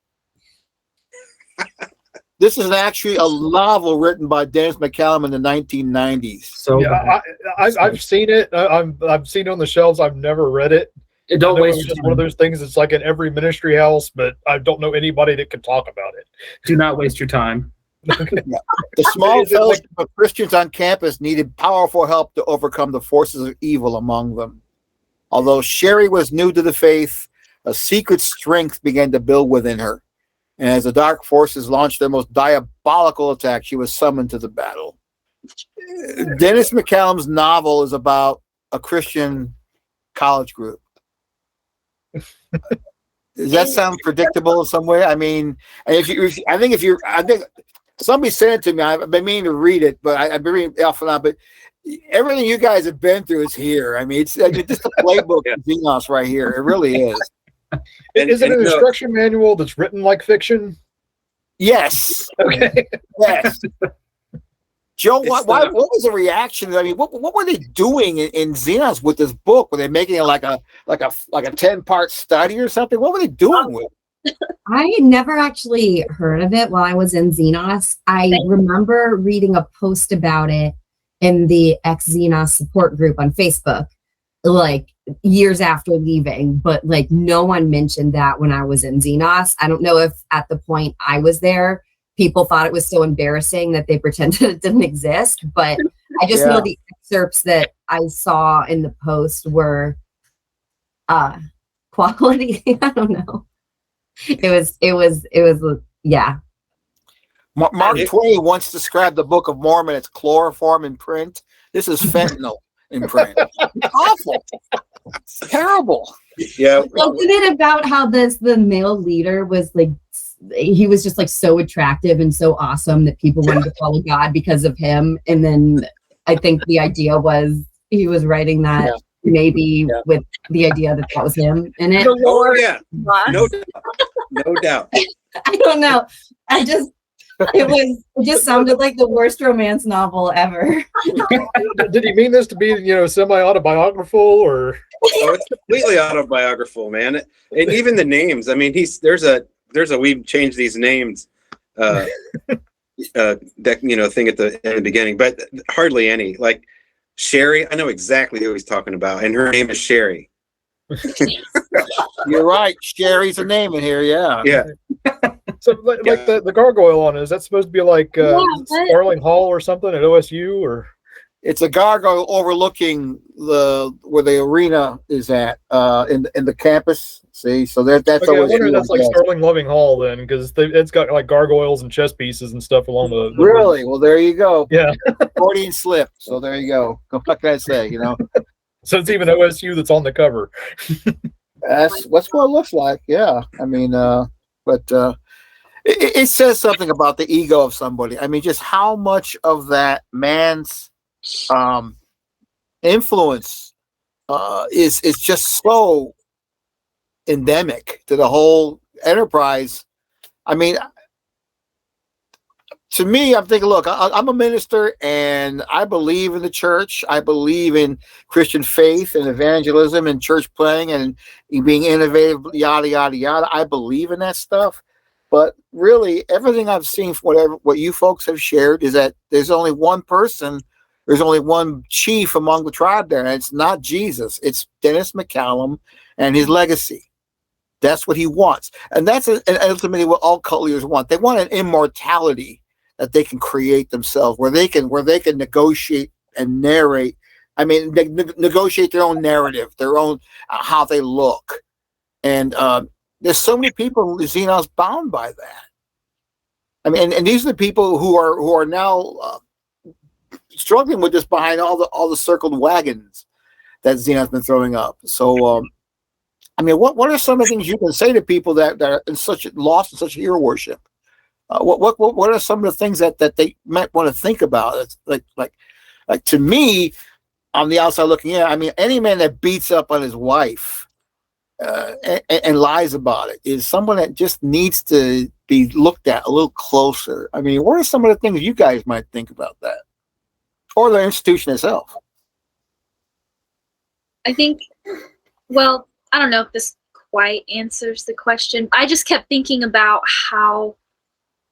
This is actually a novel written by Dennis McCallum in the 1990s. So yeah, I've seen it. I've seen it on the shelves. I've never read it. Don't waste your just time. One of those things. It's like in every ministry house, but I don't know anybody that can talk about it. Do not waste your time. The small fellowship of Christians on campus needed powerful help to overcome the forces of evil among them. Although Sherry was new to the faith, a secret strength began to build within her. And as the dark forces launched their most diabolical attack, she was summoned to the battle. Dennis McCallum's novel is about a Christian college group. Does that sound predictable in some way? I mean, I think somebody sent it to me. I've been meaning to read it, but I've been reading it off and on. But everything you guys have been through is here. I mean, it's just a playbook of Xenos right here. It really is. Is it an instruction manual that's written like fiction? Yes. Okay. Yes. Joe, what was the reaction? I mean, what were they doing in Xenos with this book? Were they making it like a 10-part study or something? What were they doing with it? I had never actually heard of it while I was in Xenos. I remember reading a post about it in the ex-Xenos support group on Facebook, like years after leaving, but like no one mentioned that when I was in Xenos. I don't know if at the point I was there, people thought it was so embarrassing that they pretended it didn't exist, but I just know the excerpts that I saw in the post were quality. I don't know. It was yeah. Mark Twain once described the Book of Mormon as chloroform in print. This is fentanyl in print. It's awful. It's terrible. Yeah. Wasn't it about how the male leader was like, he was just like so attractive and so awesome that people wanted to follow God because of him? And then I think the idea was he was writing that maybe with the idea that was him in it. Oh yeah, no doubt. I don't know. It just sounded like the worst romance novel ever. Did he mean this to be, semi-autobiographical or? Oh, it's completely autobiographical, man. And even the names. I mean, there's a we've changed these names, that thing at the beginning, but hardly any. Like Sherry, I know exactly who he's talking about, and her name is Sherry. You're right. Sherry's a name in here. Yeah. Yeah. So, like the gargoyle on it, is that supposed to be like Starling Hall or something at OSU or? it's a gargoyle overlooking where the arena is at in the campus. See, so that's Okay, I always wonder if really that's like good. Sterling Loving Hall then, because it's got like gargoyles and chess pieces and stuff along the Really? Well, there you go. Yeah. Freudian slip. So there you go. What can I say? You know, So it's even OSU that's on the cover. that's what it looks like. Yeah. I mean, but it says something about the ego of somebody. I mean, just how much of that man's influence is just so endemic to the whole enterprise. I mean, to me, I'm thinking, look, I'm a minister and I believe in the church. I believe in Christian faith and evangelism and church planning and being innovative, yada, yada, yada. I believe in that stuff. But really, everything I've seen from what you folks have shared is that there's only one person, there's only one chief among the tribe there, and it's not Jesus. It's Dennis McCallum and his legacy. That's what he wants. And that's ultimately what all cult leaders want. They want an immortality that they can create themselves, where they can negotiate and narrate. I mean, they negotiate their own narrative, their own how they look. And there's so many people in Xenos bound by that. I mean, and these are the people who are now struggling with this behind all the circled wagons that Xenos been throwing up. So I mean, what are some of the things you can say to people that are lost in such hero worship? What are some of the things that they might want to think about? It's like to me, on the outside looking in, I mean, any man that beats up on his wife and lies about it is someone that just needs to be looked at a little closer. I mean, what are some of the things you guys might think about that, or the institution itself? I think, well, I don't know if this quite answers the question. I just kept thinking about how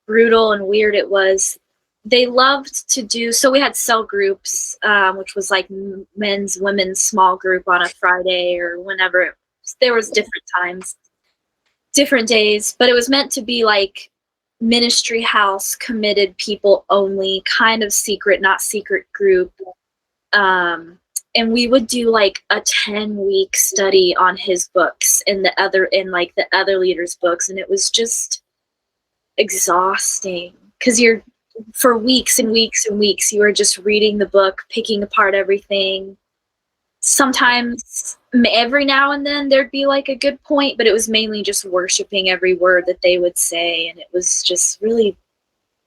brutal and weird it was. They loved to do, so we had cell groups, which was like men's, women's small group on a Friday or whenever. There was different times, different days, but it was meant to be like ministry house, committed people only, kind of secret, not secret group. And we would do like a 10-week study on his books and the other leaders' books. And it was just exhausting because for weeks and weeks and weeks, you were just reading the book, picking apart everything. Sometimes every now and then there'd be like a good point, but it was mainly just worshiping every word that they would say. And it was just really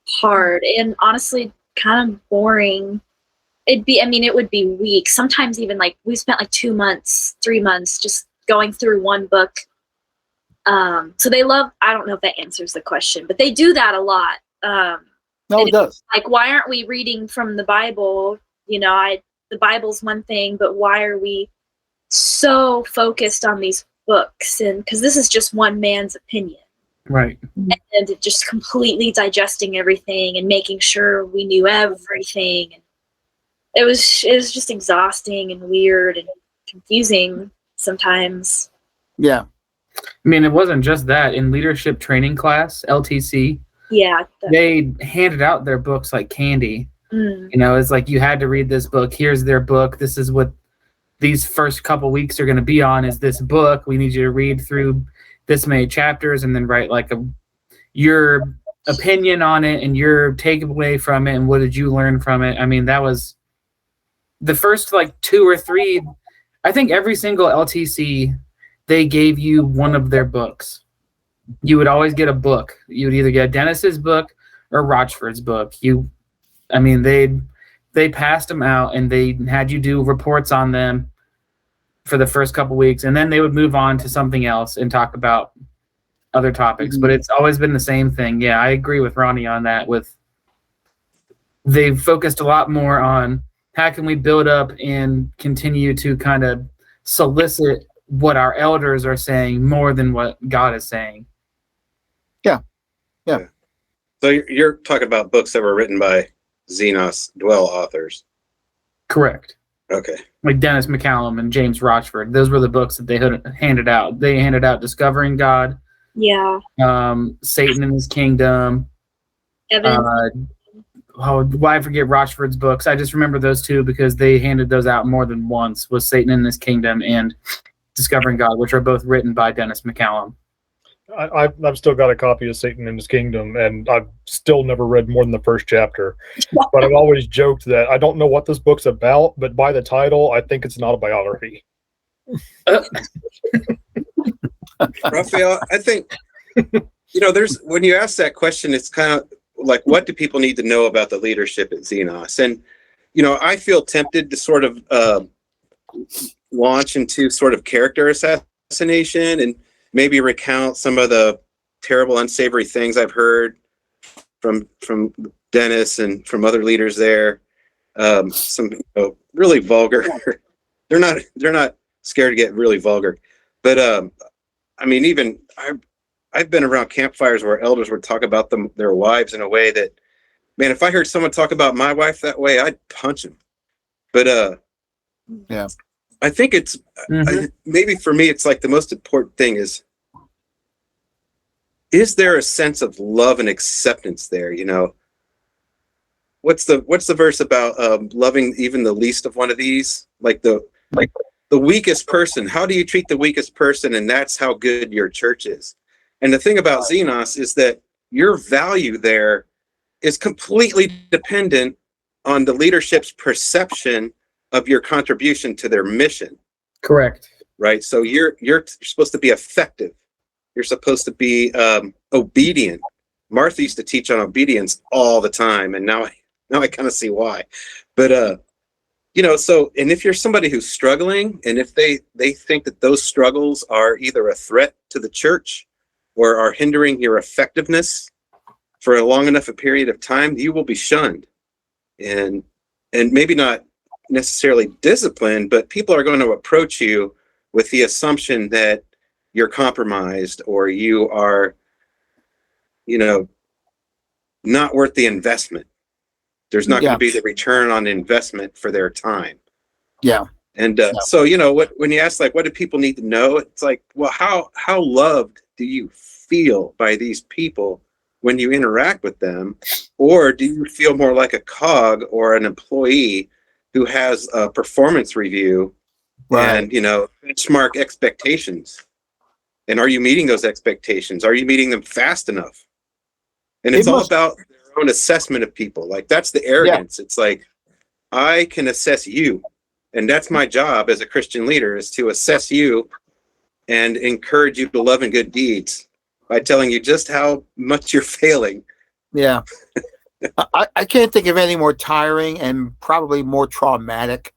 hard and honestly kind of boring. It would be weeks. Sometimes even like we spent like 2 months, 3 months just going through one book. So they love, I don't know if that answers the question, but they do that a lot. No, it does. Like, why aren't we reading from the Bible? You know, the Bible's one thing, but why are we so focused on these books? And because this is just one man's opinion. Right. And just completely digesting everything and making sure we knew everything. And it was just exhausting and weird and confusing sometimes. Yeah. I mean, it wasn't just that. In leadership training class, LTC, Yeah. they handed out their books like candy. You know, it's like you had to read this book. Here's their book. This is what these first couple weeks are going to be on, is this book. We need you to read through this many chapters and then write like your opinion on it and your takeaway from it and what did you learn from it. I mean, that was the first like 2 or 3. I think every single LTC, they gave you one of their books. You would always get a book. You would either get Dennis's book or Rochford's book. They passed them out and they had you do reports on them for the first couple weeks, and then they would move on to something else and talk about other topics. But it's always been the same thing. Yeah, I agree with Ronnie on that. They've focused a lot more on how can we build up and continue to kind of solicit what our elders are saying more than what God is saying. Yeah. So you're talking about books that were written by Xenos Dwell authors. Correct. Okay. Like Dennis McCallum and James Rochford. Those were the books that they handed out. They handed out Discovering God. Yeah. Satan and His Kingdom. why I forget Rochford's books. I just remember those two because they handed those out more than once, was Satan and His Kingdom and Discovering God, which are both written by Dennis McCallum. I've still got a copy of Satan and His Kingdom, and I've still never read more than the first chapter. But I've always joked that I don't know what this book's about, but by the title, I think it's an autobiography. Raphael, I think, there's, when you ask that question, it's kind of like, what do people need to know about the leadership at Xenos? And, I feel tempted to sort of launch into sort of character assassination and maybe recount some of the terrible, unsavory things I've heard from Dennis and from other leaders there. Some really vulgar. They're not scared to get really vulgar, but I mean, even I've been around campfires where elders would talk about their wives in a way that, man, if I heard someone talk about my wife that way, I'd punch him. But yeah. I think it's maybe for me, it's like the most important thing is there a sense of love and acceptance there? What's the verse about loving even the least of one of these? Like the weakest person. How do you treat the weakest person? And that's how good your church is. And the thing about Xenos is that your value there is completely dependent on the leadership's perception of your contribution to their mission. Correct. Right. So you're supposed to be effective. You're supposed to be obedient. Martha used to teach on obedience all the time, and now I kind of see why. But so, and if you're somebody who's struggling, and if they think that those struggles are either a threat to the church or are hindering your effectiveness for a long enough a period of time, you will be shunned, and maybe not necessarily disciplined, but people are going to approach you with the assumption that you're compromised or you are, not worth the investment. There's not going to be the return on investment for their time. Yeah. And so, when you ask, like, what do people need to know? It's like, well, how loved do you feel by these people when you interact with them? Or do you feel more like a cog or an employee who has a performance review and, benchmark expectations? And are you meeting those expectations? Are you meeting them fast enough? And it's all about their own assessment of people. Like, that's the arrogance. Yeah. It's like, I can assess you. And that's my job as a Christian leader, is to assess you and encourage you to love and good deeds by telling you just how much you're failing. Yeah. I can't think of anything more tiring and probably more traumatic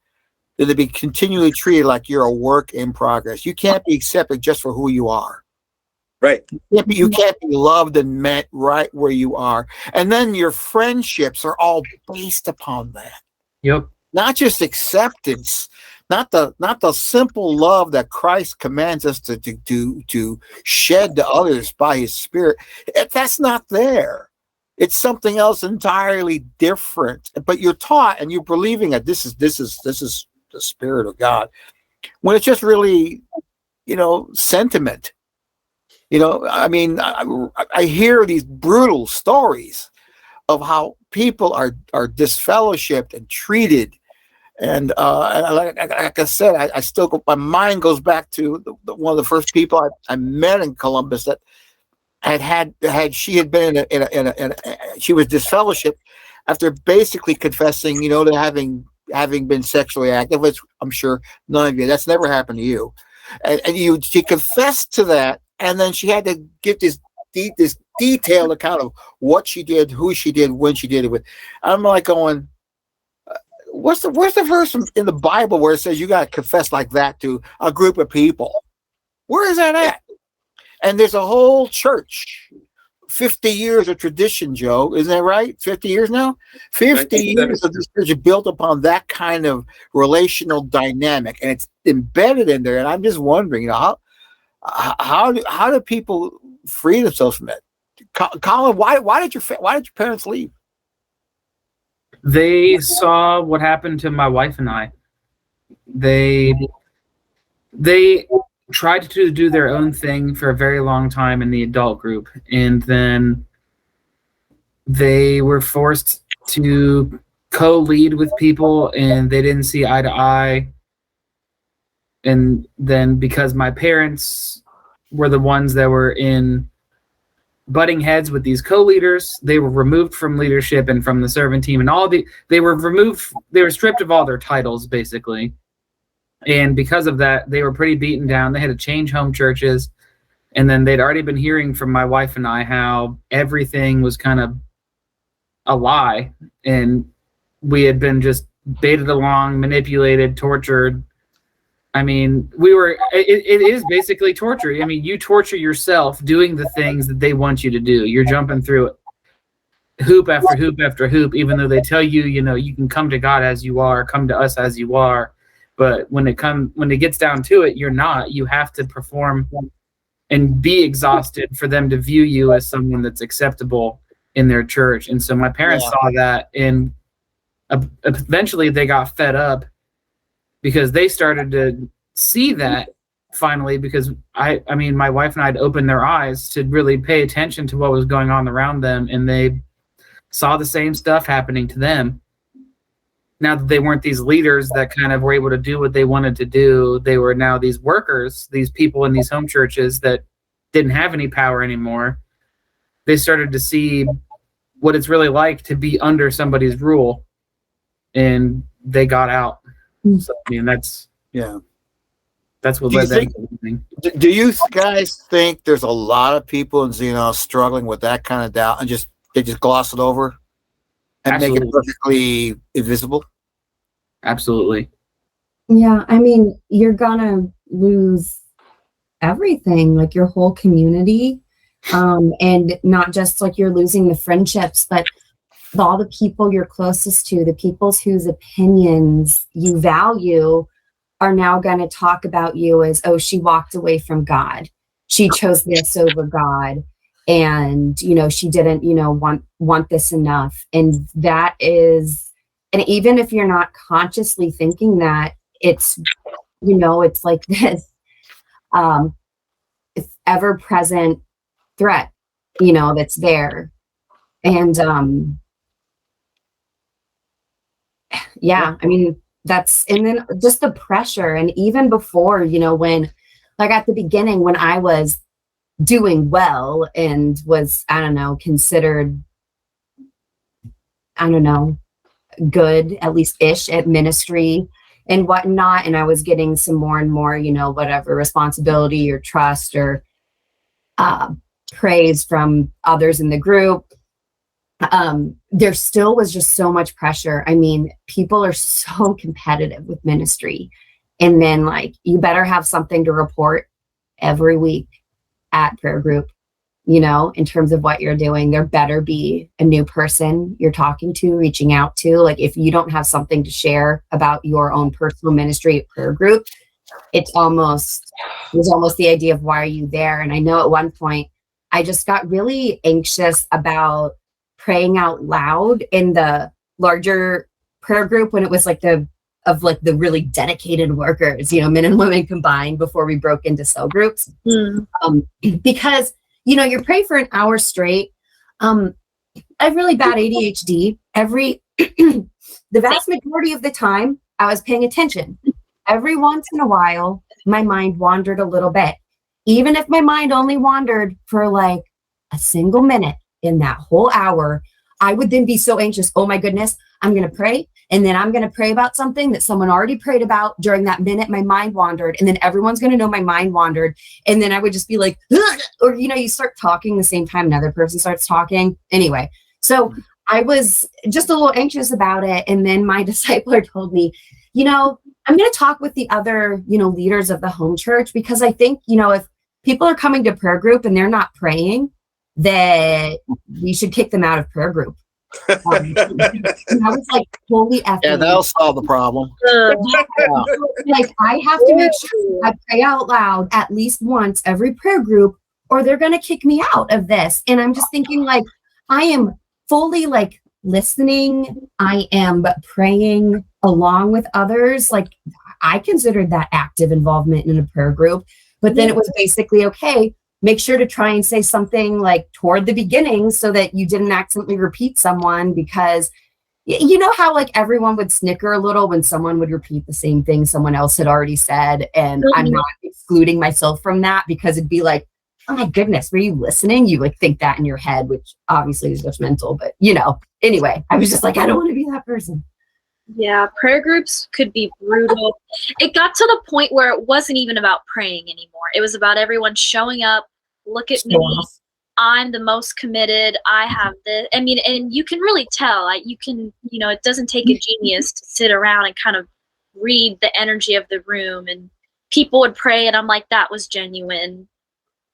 than to be continually treated like you're a work in progress. You can't be accepted just for who you are. Right. You can't be loved and met right where you are. And then your friendships are all based upon that. Yep. Not just acceptance, not the simple love that Christ commands us to shed to others by His Spirit. That's not there. It's something else entirely different. But you're taught and you're believing that this is the Spirit of God, when it's just really, sentiment. I mean, I hear these brutal stories of how people are disfellowshipped and treated. And like I said, I still my mind goes back to one of the first people I met in Columbus that she had been she was disfellowshipped after basically confessing, to having been sexually active, which I'm sure none of you, that's never happened to you. And she confessed to that, and then she had to give this detailed account of what she did, who she did, when she did it with. I'm like going, where's the verse in the Bible where it says you got to confess like that to a group of people? Where is that at? And there's a whole church, 50 years of tradition, Joe. Isn't that right? 50 years now? 50 years of this church built upon that kind of relational dynamic, and it's embedded in there. And I'm just wondering, how do people free themselves from it? Colin, why did your parents leave? They saw what happened to my wife and I. They tried to do their own thing for a very long time in the adult group, and then they were forced to co-lead with people and they didn't see eye to eye. And then because my parents were the ones that were in butting heads with these co-leaders, they were removed from leadership and from the servant team, and they were stripped of all their titles basically. And because of that, they were pretty beaten down. They had to change home churches. And then they'd already been hearing from my wife and I how everything was kind of a lie. And we had been just baited along, manipulated, tortured. I mean, it is basically torture. I mean, you torture yourself doing the things that they want you to do. You're jumping through hoop after hoop after hoop, even though they tell you, you can come to God as you are, come to us as you are. But when it gets down to it, you're not. You have to perform and be exhausted for them to view you as someone that's acceptable in their church. And so my parents saw that, and eventually they got fed up because they started to see that finally, because I mean, my wife and I had opened their eyes to really pay attention to what was going on around them, and they saw the same stuff happening to them. Now that they weren't these leaders that kind of were able to do what they wanted to do, they were now these workers, these people in these home churches that didn't have any power anymore. They started to see what it's really like to be under somebody's rule, and they got out. So, I mean, that's what led them to leaving. Do you guys think there's a lot of people in Xenos struggling with that kind of doubt, and they just gloss it over and Absolutely. make it perfectly invisible? Absolutely. Yeah, I mean, you're gonna lose everything, like your whole community, and not just like you're losing the friendships, but all the people you're closest to, the people whose opinions you value, are now going to talk about you as, oh, she walked away from God, she chose this over God, and she didn't want this enough. And that is, and even if you're not consciously thinking that, it's it's like this it's ever-present threat that's there. And I mean, and then just the pressure. And even before, when, like at the beginning, when I was doing well and was, considered, good, at least ish, at ministry and whatnot, and I was getting some more and more, whatever responsibility or trust or praise from others in the group, there still was just so much pressure. I mean, people are so competitive with ministry, and then like, you better have something to report every week at prayer group, in terms of what you're doing. There better be a new person you're talking to, reaching out to. Like, if you don't have something to share about your own personal ministry at prayer group, it was almost the idea of, why are you there? And I know at one point I just got really anxious about praying out loud in the larger prayer group, when it was like the really dedicated workers, men and women combined, before we broke into cell groups. Because you pray for an hour straight. I have really bad ADHD. The vast majority of the time I was paying attention. Every once in a while my mind wandered a little bit. Even if my mind only wandered for like a single minute in that whole hour, I would then be so anxious. Oh my goodness, I'm going to pray. And then I'm going to pray about something that someone already prayed about during that minute. My mind wandered. And then everyone's going to know my mind wandered. And then I would just be like, ugh! Or, you start talking the same time another person starts talking. Anyway, so I was just a little anxious about it. And then my discipler told me, I'm going to talk with the other, leaders of the home church, because I think, if people are coming to prayer group and they're not praying, that we should kick them out of prayer group. And I was like, holy effing. Yeah, that'll solve the problem. Like, I have to make sure I pray out loud at least once every prayer group, or they're going to kick me out of this. And I'm just thinking, like, I am fully like listening. I am praying along with others. Like, I considered that active involvement in a prayer group. But then it was basically, okay, make sure to try and say something like toward the beginning so that you didn't accidentally repeat someone, because you know how like everyone would snicker a little when someone would repeat the same thing someone else had already said, and I'm not excluding myself from that because it'd be like, oh my goodness, were you listening? You like think that in your head, which obviously is judgmental, but anyway, I was just like, I don't want to be that person. Yeah, prayer groups could be brutal. It got to the point where it wasn't even about praying anymore. It was about everyone showing up, look at me, I'm the most committed, I have this. I mean, and you can really tell, it doesn't take a genius to sit around and kind of read the energy of the room, and people would pray and I'm like, that was genuine.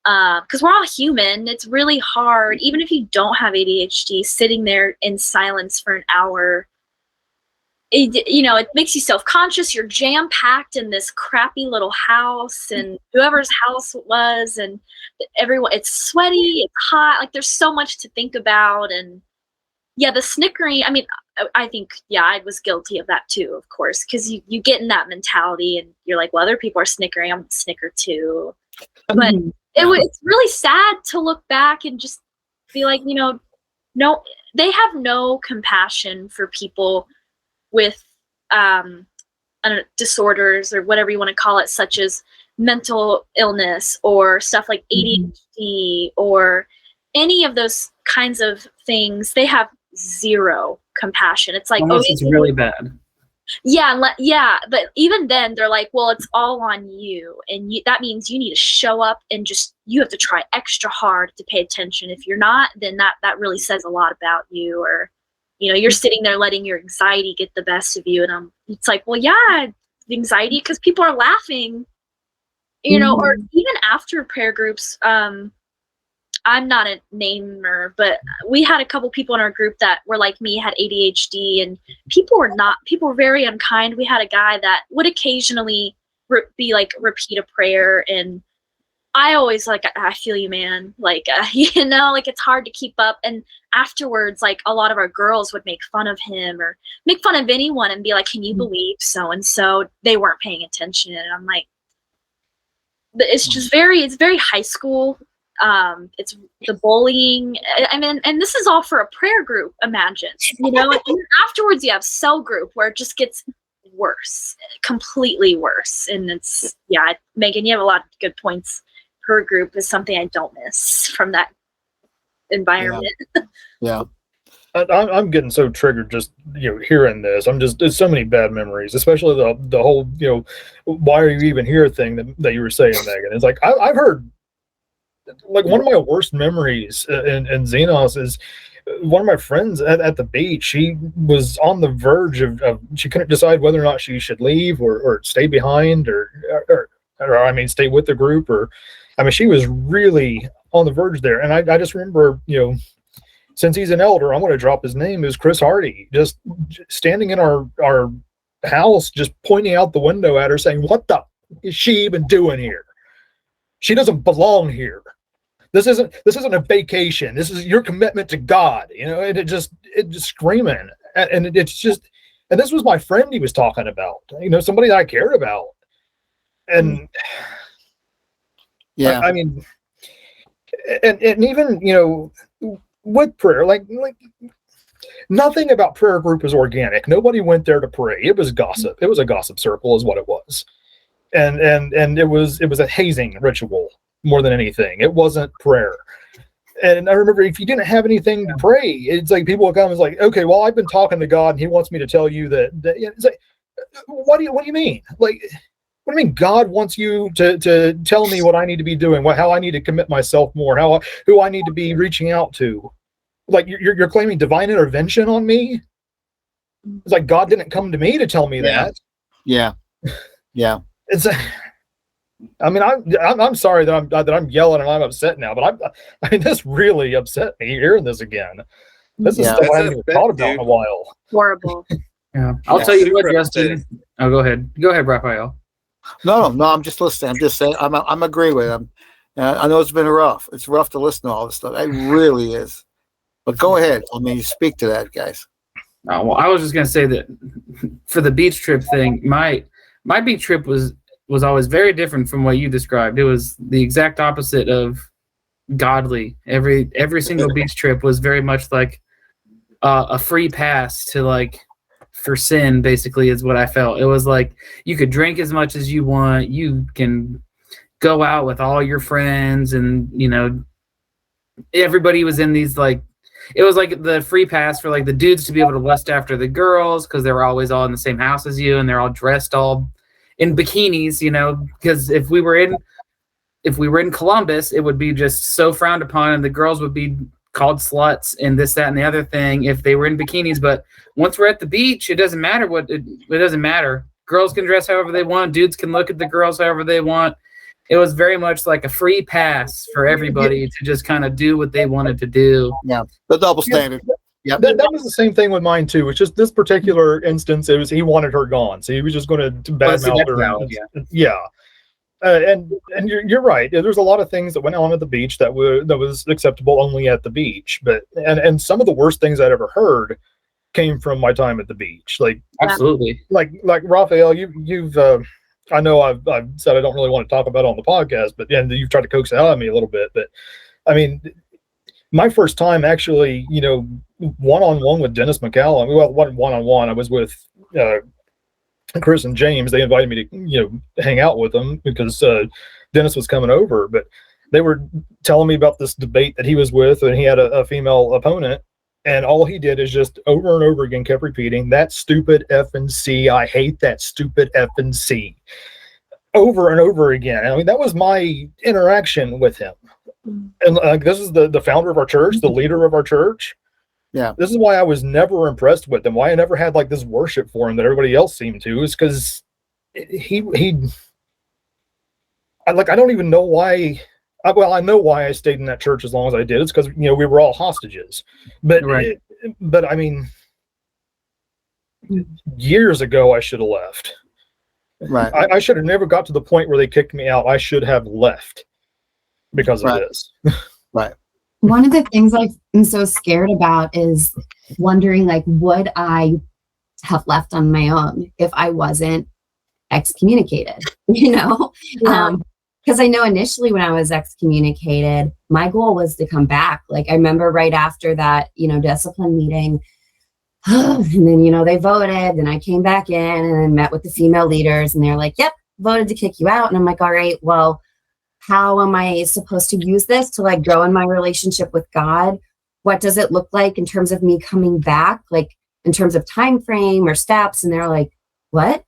Because we're all human. It's really hard, even if you don't have ADHD, sitting there in silence for an hour. It makes you self-conscious. You're jam-packed in this crappy little house, and whoever's house it was, and everyone, it's sweaty, it's hot, like there's so much to think about. And yeah, the snickering, I mean, I think, yeah, I was guilty of that too, of course, because you get in that mentality and you're like, well, other people are snickering, I'm gonna snicker too. But it's really sad to look back and just be like, no, they have no compassion for people with disorders or whatever you want to call it, such as mental illness or stuff like ADHD or any of those kinds of things. They have zero compassion. It's like, unless it's really bad. Yeah, but even then they're like, well, it's all on you, and that means you need to show up and you have to try extra hard to pay attention. If you're not, then that really says a lot about you. Or you're sitting there letting your anxiety get the best of you, and it's like, well, yeah, anxiety because people are laughing, or even after prayer groups. I'm not a namer, but we had a couple people in our group that were like me, had ADHD, and people were very unkind. We had a guy that would occasionally repeat a prayer, and I always like, I feel you, man. Like, like it's hard to keep up. And afterwards, like a lot of our girls would make fun of him or make fun of anyone and be like, can you believe so-and-so? They weren't paying attention. And I'm like, it's very high school. It's the bullying. I mean, and this is all for a prayer group, imagine, and afterwards you have cell group where it just gets worse, completely worse. And it's, yeah, Megan, you have a lot of good points. Her group is something I don't miss from that environment. Yeah. I'm getting so triggered just hearing this. There's so many bad memories, especially the whole why are you even here thing that you were saying, Megan. It's like I've heard, like, one of my worst memories in Xenos is one of my friends at the beach. She was on the verge of she couldn't decide whether or not she should leave or stay behind or I mean stay with the group, or I mean she was really on the verge there. And I just remember, since he's an elder, I'm going to drop his name, is Chris Hardy, just standing in our house, just pointing out the window at her saying, what the is she even doing here? She doesn't belong here. This isn't a vacation. This is your commitment to God. And it just screaming. And it's just, and this was my friend he was talking about, somebody that I cared about. And yeah, I mean, and even, with prayer, like nothing about prayer group is organic. Nobody went there to pray. It was gossip. It was a gossip circle is what it was. And it was a hazing ritual more than anything. It wasn't prayer. And I remember, if you didn't have anything to pray, it's like people would come and it's like, okay, well, I've been talking to God and he wants me to tell you that it's like, what do you mean? Like, what do you mean God wants you to tell me what I need to be doing, how I need to commit myself more, who I need to be reaching out to? Like, you're claiming divine intervention on me? It's like God didn't come to me to tell me that. Yeah. It's I mean, I'm sorry that I'm yelling and I'm upset now, but I mean, this really upset me hearing this again. This is stuff I haven't even thought about in a while. Horrible. Yeah, I'll tell you what, Justin. Oh, go ahead, Raphael. No, I'm just listening. I'm just saying, I'm agreeing with him. I know it's been rough. It's rough to listen to all this stuff. It really is. But go ahead. I mean, you speak to that, guys. Oh, well, I was just gonna say that for the beach trip thing, my beach trip was always very different from what you described. It was the exact opposite of godly. Every single beach trip was very much like, a free pass to like for sin, basically, is what I felt. It was like you could drink as much as you want, you can go out with all your friends, and you know, everybody was in these like, it was like the free pass for like the dudes to be able to lust after the girls because they were always all in the same house as you, and they're all dressed all in bikinis, you know, because if we were in Columbus, it would be just so frowned upon, and the girls would be called sluts and this, that, and the other thing if they were in bikinis. But once we're at the beach, it doesn't matter it doesn't matter. Girls can dress however they want. Dudes can look at the girls however they want. It was very much like a free pass for everybody to just kind of do what they wanted to do. Yeah, the double standard. Yeah, that was the same thing with mine too. It's just this particular instance, it was he wanted her gone, so he was just going to badmouth her. Yeah. And you're right. There's a lot of things that went on at the beach that was acceptable only at the beach. But and some of the worst things I'd ever heard came from my time at the beach. Like absolutely. Like Raphael, you've I know I've said I don't really want to talk about it on the podcast, but and you've tried to coax it out of me a little bit. But I mean, my first time actually, you know, one-on-one with Dennis McCallum. Well, one-on-one. I was with Chris and James. They invited me to, you know, hang out with them because Dennis was coming over. But they were telling me about this debate that he was with, and he had a female opponent, and all he did is just over and over again kept repeating, "That stupid effing C. I hate that stupid effing C." Over and over again. I mean, that was my interaction with him. And this is the founder of our church, the leader of our church. Yeah. This is why I was never impressed with him. Why I never had like this worship for him that everybody else seemed to, is because I don't even know why. I know why I stayed in that church as long as I did. It's because, you know, we were all hostages. But right. But I mean, years ago I should have left. Right. I should have never got to the point where they kicked me out. I should have left because of this. Right. One of the things I'm so scared about is wondering, like, would I have left on my own if I wasn't excommunicated? You know, because I know initially when I was excommunicated, my goal was to come back. Like, I remember right after that, you know, discipline meeting, and then, you know, they voted, and I came back in and then met with the female leaders, and they're like, "Yep, voted to kick you out." And I'm like, "All right, well, how am I supposed to use this to like grow in my relationship with God? What does it look like in terms of me coming back, like in terms of time frame or steps?" And they're like, "What?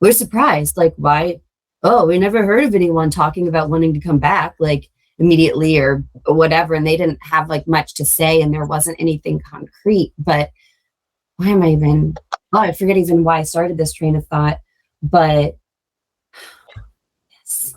We're surprised. Like, why? Oh, we never heard of anyone talking about wanting to come back like immediately or whatever." And they didn't have like much to say, and there wasn't anything concrete. But why am I even, I forget even why I started this train of thought, but yes.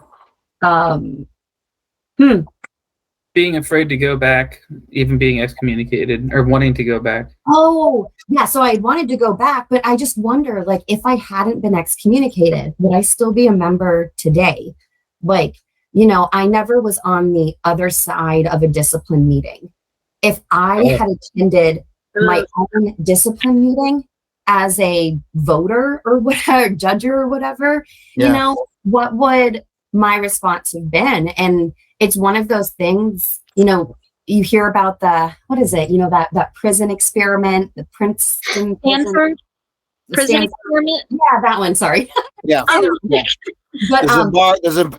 Being afraid to go back, even being excommunicated or wanting to go back. Oh, yeah. So I wanted to go back, but I just wonder, like, if I hadn't been excommunicated, would I still be a member today? Like, you know, I never was on the other side of a discipline meeting. If I had attended my own discipline meeting as a voter or whatever, judge or whatever, you know, what would my response have been? And it's one of those things, you know, you hear about the, what is it? You know, that prison experiment, the Princeton Stanford prison experiment. Yeah, that one. Sorry. Yeah. But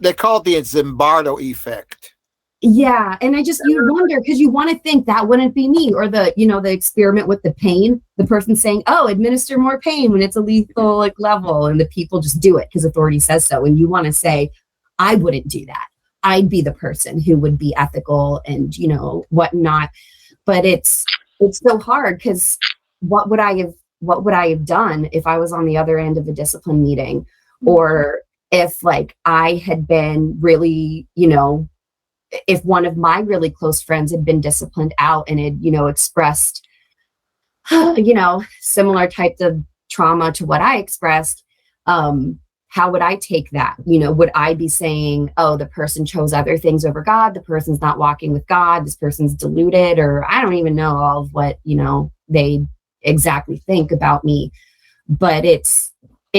they call it the Zimbardo effect. Yeah, and you wonder, because you want to think that wouldn't be me, or the, you know, the experiment with the pain, the person saying, "Oh, administer more pain when it's a lethal like level," and the people just do it because authority says so, and you want to say, "I wouldn't do that. I'd be the person who would be ethical and, you know, whatnot." But it's so hard, because what would I have done if I was on the other end of a discipline meeting, or if like I had been really, you know, if one of my really close friends had been disciplined out and had, you know, expressed, you know, similar types of trauma to what I expressed, how would I take that? You know, would I be saying, "Oh, the person chose other things over God, the person's not walking with God, this person's deluded," or I don't even know all of what, you know, they exactly think about me. But it's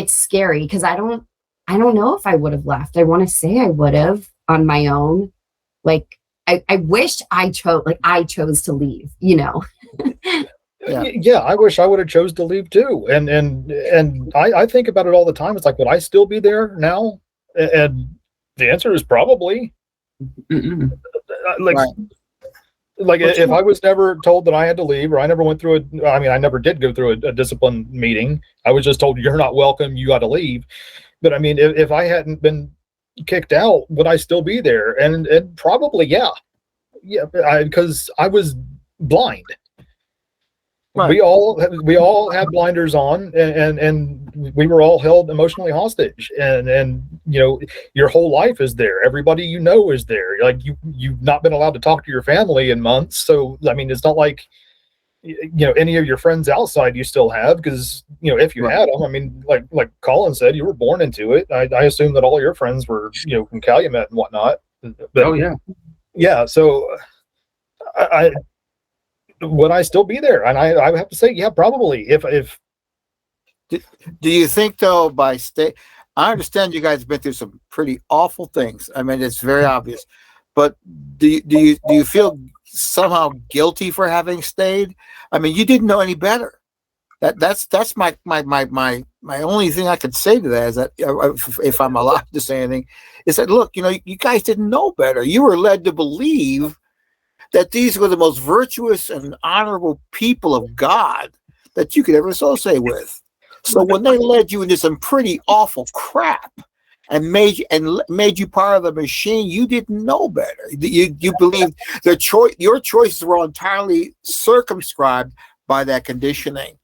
scary, because I don't know if I would have left. I want to say I would have on my own. Like, I wish I chose to leave, you know. Yeah, I wish I would have chose to leave too. And I think about it all the time. It's like, would I still be there now? And the answer is probably. Like, Right. like if I was never told that I had to leave, or I never went through I never did go through a discipline meeting. I was just told, you're not welcome, you got to leave. But I mean, if I hadn't been kicked out, would I still be there? And probably, yeah, because I was blind. Right. We all had blinders on, and we were all held emotionally hostage. And you know, your whole life is there. Everybody you know is there. Like you've not been allowed to talk to your family in months. So I mean, it's not like, you know, any of your friends outside you still have, because, you know, if you had them, I mean, like Colin said, you were born into it. I assume that all your friends were, you know, from Calumet and whatnot. But, Oh yeah. Yeah. So I would I still be there? And I have to say, yeah, probably. If Do you think though, by state, I understand you guys have been through some pretty awful things. I mean, it's very obvious, but do you feel somehow guilty for having stayed? I mean, you didn't know any better. That's my only thing I could say to that is that, if I'm allowed to say anything, is that, look, you know, you guys didn't know better. You were led to believe that these were the most virtuous and honorable people of God that you could ever associate with. So when they led you into some pretty awful crap and made you part of the machine, you didn't know better. You believed your choices were entirely circumscribed by that conditioning.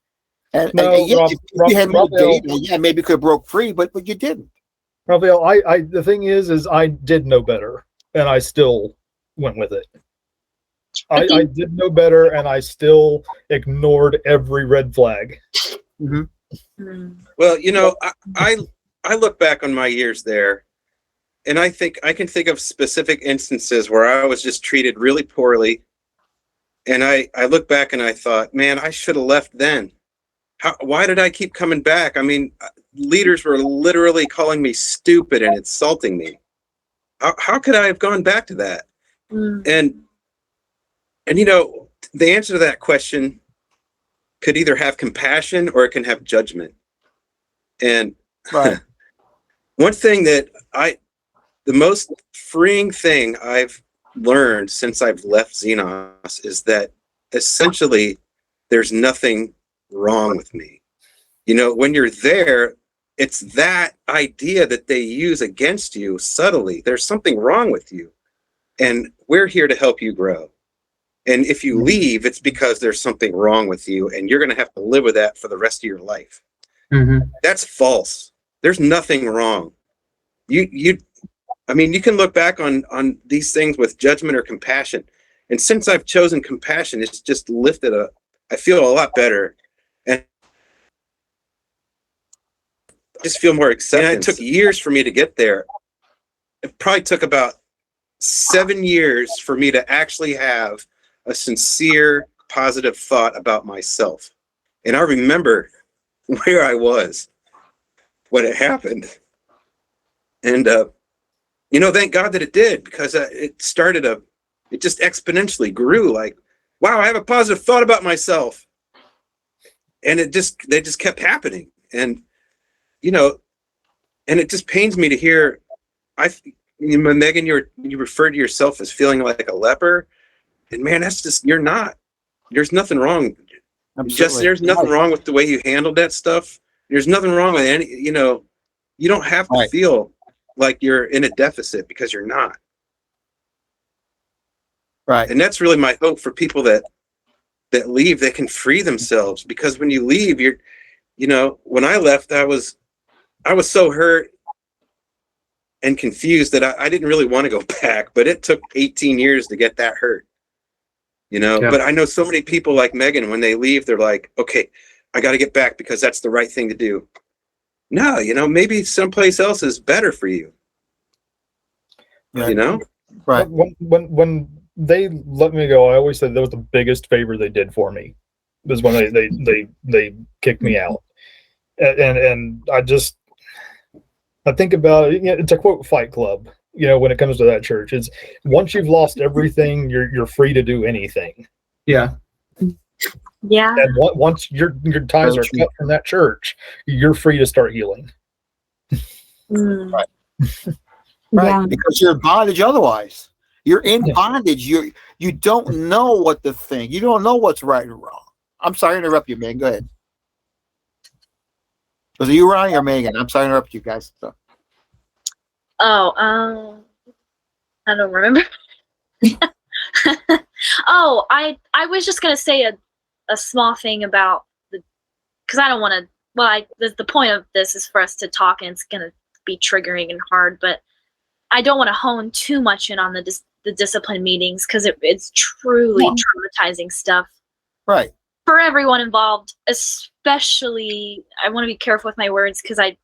And if you had more data, maybe you could have broke free, but you didn't. Raphael, the thing is I did know better, and I still went with it. I did know better, and I still ignored every red flag. Mm-hmm. Well, you know, I look back on my years there, and I think I can think of specific instances where I was just treated really poorly. And I look back and I thought, man, I should have left then. Why did I keep coming back? I mean, leaders were literally calling me stupid and insulting me. How could I have gone back to that? And you know, the answer to that question could either have compassion or it can have judgment. And Right. one thing that the most freeing thing I've learned since I've left Xenos is that essentially there's nothing wrong with me. You know, when you're there, it's that idea that they use against you subtly. There's something wrong with you, and we're here to help you grow. And if you leave, it's because there's something wrong with you, and you're going to have to live with that for the rest of your life. That's false. There's nothing wrong. I mean, you can look back on these things with judgment or compassion. And since I've chosen compassion, it's just lifted I feel a lot better. And I just feel more acceptance. And it took years for me to get there. It probably took about 7 years for me to actually have a sincere, positive thought about myself. And I remember where I was when it happened. And, you know, thank God that it did, because it just exponentially grew. Like, wow, I have a positive thought about myself. And they just kept happening. And, you know, and it just pains me to hear, Megan, you referred to yourself as feeling like a leper. And man, that's just, you're not. There's nothing wrong. There's nothing wrong with the way you handled that stuff. There's nothing wrong with any, you know, you don't have to feel like you're in a deficit, because you're not. Right. And that's really my hope for people that leave. They can free themselves, because when you leave, you know, when I left, I was so hurt and confused that I didn't really want to go back, but it took 18 years to get that hurt, you know. But I know so many people like Megan, when they leave, they're like, okay, I got to get back because that's the right thing to do. No, you know, maybe someplace else is better for you. Right. You know? Right. When they let me go, I always said that was the biggest favor they did for me, was when they kicked me out. And I think about it, it's a quote Fight Club. when it comes to that church. It's once you've lost everything, you're free to do anything. Yeah. Yeah. And once your ties are cut from that church, you're free to start healing. Mm. Right. Right. Yeah. Because you're in bondage otherwise. You're in bondage. You don't know what to think. You don't know what's right or wrong. I'm sorry to interrupt you, Megan. Go ahead. Was it you, Ronnie, or Megan? I'm sorry to interrupt you guys. So. Oh, I don't remember. Oh, I was just gonna say a small thing about because I don't want to. Well, the point of this is for us to talk, and it's gonna be triggering and hard, but I don't want to hone too much in on the discipline meetings because it's truly traumatizing stuff. Right. For everyone involved, especially, I want to be careful with my words because I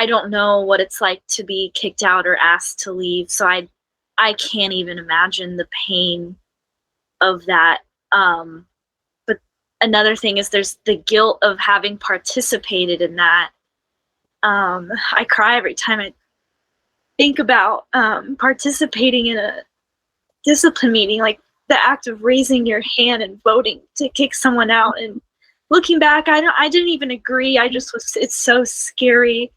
don't know what it's like to be kicked out or asked to leave. So I can't even imagine the pain of that. But another thing is there's the guilt of having participated in that. I cry every time I think about participating in a discipline meeting, like the act of raising your hand and voting to kick someone out. And looking back, I didn't even agree. It's so scary.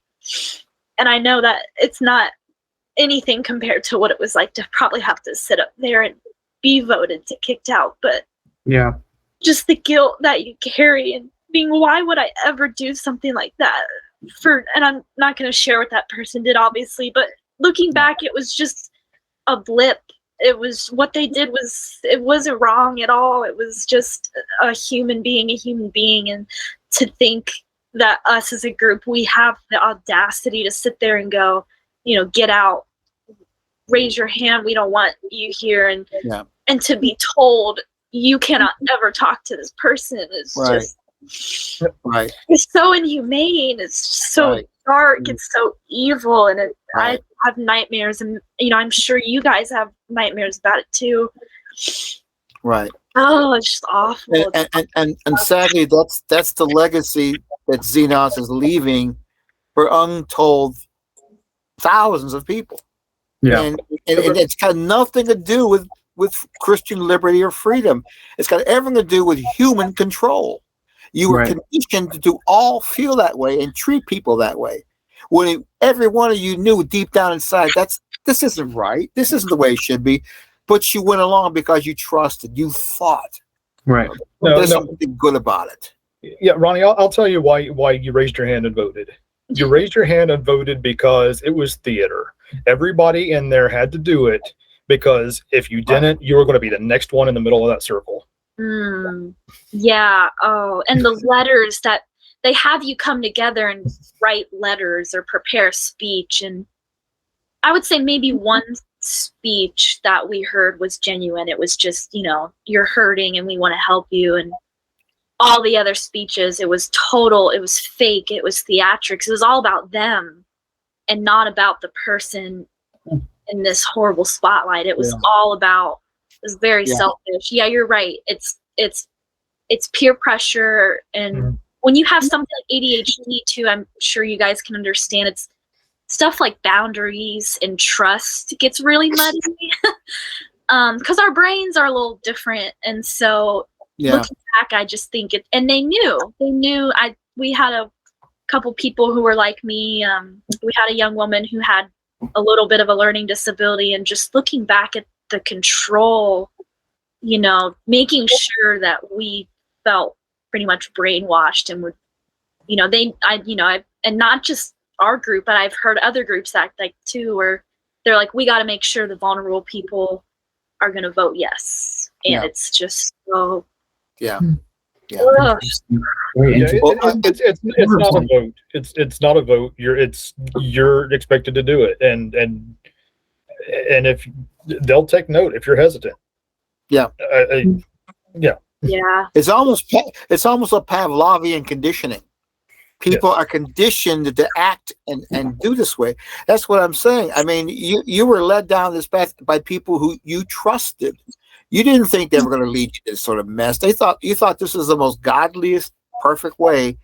And I know that it's not anything compared to what it was like to probably have to sit up there and be voted to kicked out. But Yeah. just the guilt that you carry and being, why would I ever do something like that? And I'm not going to share what that person did, obviously, but looking back, it was just a blip. It was what they did it wasn't wrong at all. It was just a human being. And to think that us as a group, we have the audacity to sit there and go, get out, raise your hand. We don't want you here. And to be told you cannot ever talk to this person is just right. It's so inhumane. It's so dark. It's so evil. And I have nightmares, and I'm sure you guys have nightmares about it too. Right. Oh, it's just awful. And sadly, that's the legacy that Xenos is leaving for untold thousands of people. Yeah. And it's got nothing to do with Christian liberty or freedom. It's got everything to do with human control. You were conditioned to all feel that way and treat people that way. When every one of you knew deep down inside, this isn't right. This isn't the way it should be. But you went along because you trusted. You thought. Right. There's something good about it. Yeah, Ronnie, I'll tell you why you raised your hand and voted. You raised your hand and voted because it was theater. Everybody in there had to do it because if you didn't, you were going to be the next one in the middle of that circle. Yeah. Oh, and the letters that they have you come together and write letters or prepare a speech. And I would say maybe one speech that we heard was genuine. It was just, you're hurting and we want to help you. And all the other speeches, it was total, it was fake, it was theatrics. It was all about them and not about the person in this horrible spotlight. It was all about, it was very selfish. Yeah, you're right. It's peer pressure. And when you have something like ADHD too, I'm sure you guys can understand, it's stuff like boundaries and trust gets really muddy because our brains are a little different. And so looking back, I just think and they knew we had a couple people who were like me. We had a young woman who had a little bit of a learning disability, and just looking back at the control, making sure that we felt pretty much brainwashed and would, and not just our group, but I've heard other groups act like too, where they're like, we got to make sure the vulnerable people are going to vote yes. And it's just so. Yeah. It's not a vote. It's not a vote. You're expected to do it, and if they'll take note if you're hesitant. Yeah. It's almost a Pavlovian conditioning. People are conditioned to act and do this way. That's what I'm saying. I mean, you were led down this path by people who you trusted. You didn't think they were going to lead you to this sort of mess. You thought this was the most godliest, perfect way,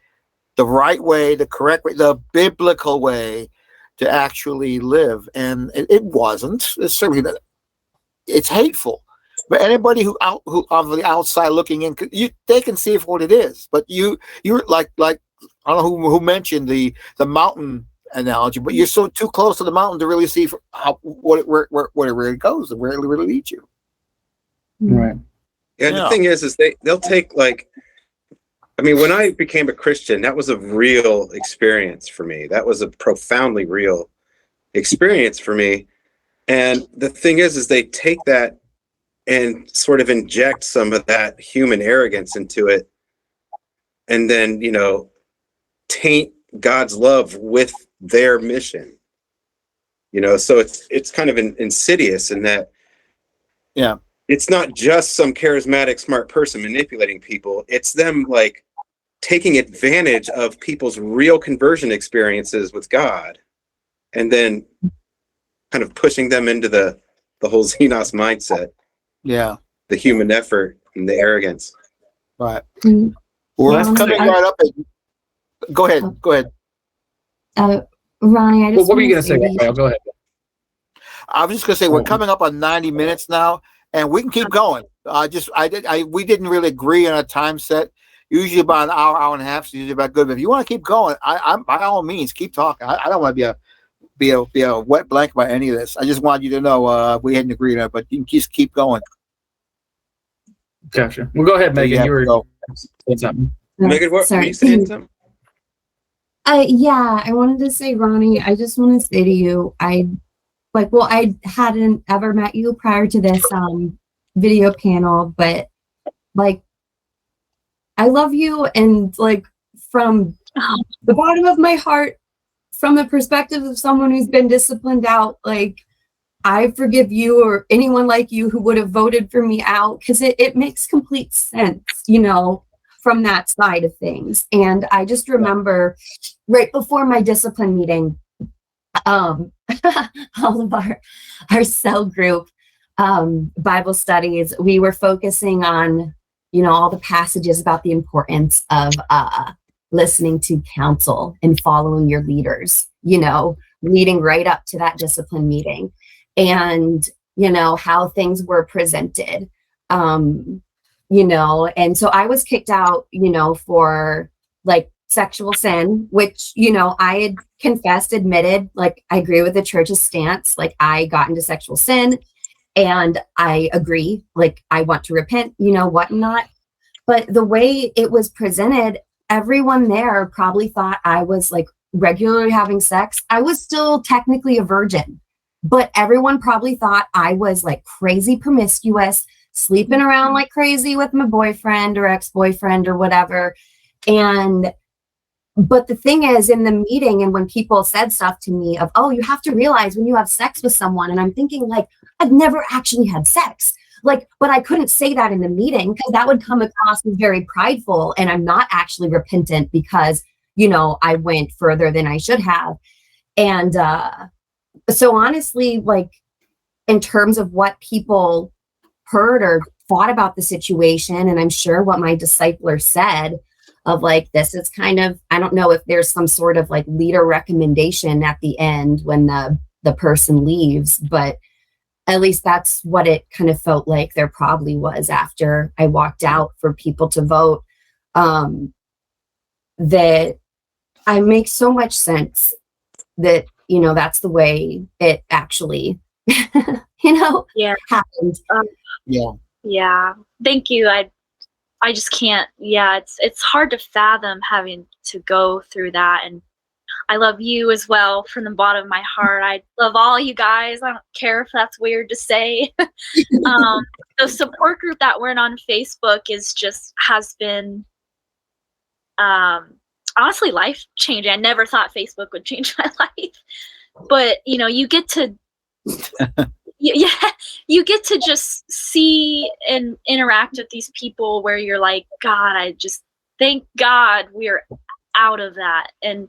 the right way, the correct way, the biblical way to actually live. And it wasn't. It's certainly it's hateful. But anybody who on the outside looking in, they can see it for what it is. But you're like I don't know who mentioned the mountain analogy, but you're so too close to the mountain to really see where it really goes and where it really leads you. Right. Yeah, the thing is they'll take like, I mean, when I became a Christian, that was a real experience for me. That was a profoundly real experience for me. And the thing is they take that and sort of inject some of that human arrogance into it, and then, taint God's love with their mission. So it's kind of insidious in that. Yeah. It's not just some charismatic, smart person manipulating people. It's them like taking advantage of people's real conversion experiences with God, and then kind of pushing them into the whole Xenos mindset. Yeah. The human effort and the arrogance. Right. Mm. Well, that's coming right up. Go ahead. Ronnie, I just What were you going to say, to Raphael? Go ahead. I was just going to say we're coming up on 90 minutes now, and we can keep going. We didn't really agree on a time set. Usually about an hour and a half is usually about good. But if you want to keep going, I'm by all means keep talking. I don't want to be a wet blanket by any of this. I just want you to know we hadn't agreed on it, but you can just keep going. Gotcha. Well, go ahead, Megan. You were saying something. Megan, what were you saying something? Yeah, I wanted to say, Ronnie, I just want to say to you, I hadn't ever met you prior to this video panel, but like, I love you, and like from the bottom of my heart, from the perspective of someone who's been disciplined out, like, I forgive you or anyone like you who would have voted for me out, because it makes complete sense, from that side of things. And I just remember right before my discipline meeting, all of our cell group Bible studies, we were focusing on, all the passages about the importance of listening to counsel and following your leaders, leading right up to that discipline meeting, and, how things were presented, and so I was kicked out, for like sexual sin, which, I had confessed, admitted, like, I agree with the church's stance. Like, I got into sexual sin and I agree, like, I want to repent, whatnot. But the way it was presented, everyone there probably thought I was like regularly having sex. I was still technically a virgin, but everyone probably thought I was like crazy promiscuous, sleeping around like crazy with my boyfriend or ex-boyfriend or whatever. But the thing is, in the meeting, and when people said stuff to me of, oh, you have to realize when you have sex with someone, and I'm thinking, like, I've never actually had sex. Like, but I couldn't say that in the meeting because that would come across as very prideful, and I'm not actually repentant because, I went further than I should have. And so honestly, like, in terms of what people heard or thought about the situation, and I'm sure what my discipler said of like, this is kind of, I don't know if there's some sort of like leader recommendation at the end when the person leaves, but at least that's what it kind of felt like there probably was after I walked out for people to vote. That I make so much sense that, that's the way it actually, happened. Yeah. Thank you. I just can't. Yeah, it's hard to fathom having to go through that. And I love you as well from the bottom of my heart. I love all you guys. I don't care if that's weird to say. The support group that we're in on Facebook has been honestly life changing. I never thought Facebook would change my life, but you get to you get to just see and interact with these people where you're like, God, I just thank God we're out of that, and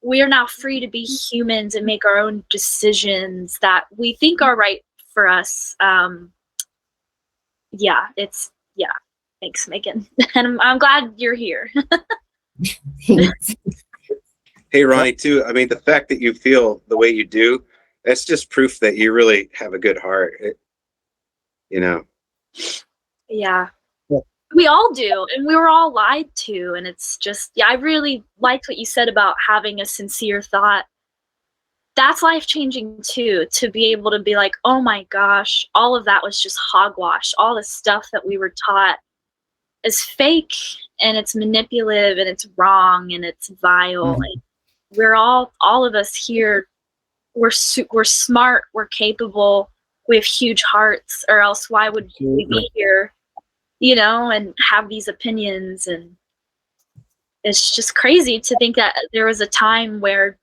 we are now free to be humans and make our own decisions that we think are right for us. Thanks, Megan. And I'm glad you're here. Thanks. Hey, Ronnie, too. I mean, the fact that you feel the way you do, that's just proof that you really have a good heart. You know. Yeah. Yeah. We all do, and we were all lied to, and it's just, yeah, I really liked what you said about having a sincere thought. That's life-changing too, to be able to be like, oh my gosh, all of that was just hogwash. All the stuff that we were taught is fake, and it's manipulative, and it's wrong, and it's vile. And we're all of us here, we're smart, we're capable, we have huge hearts, or else why would we be here, and have these opinions? And it's just crazy to think that there was a time where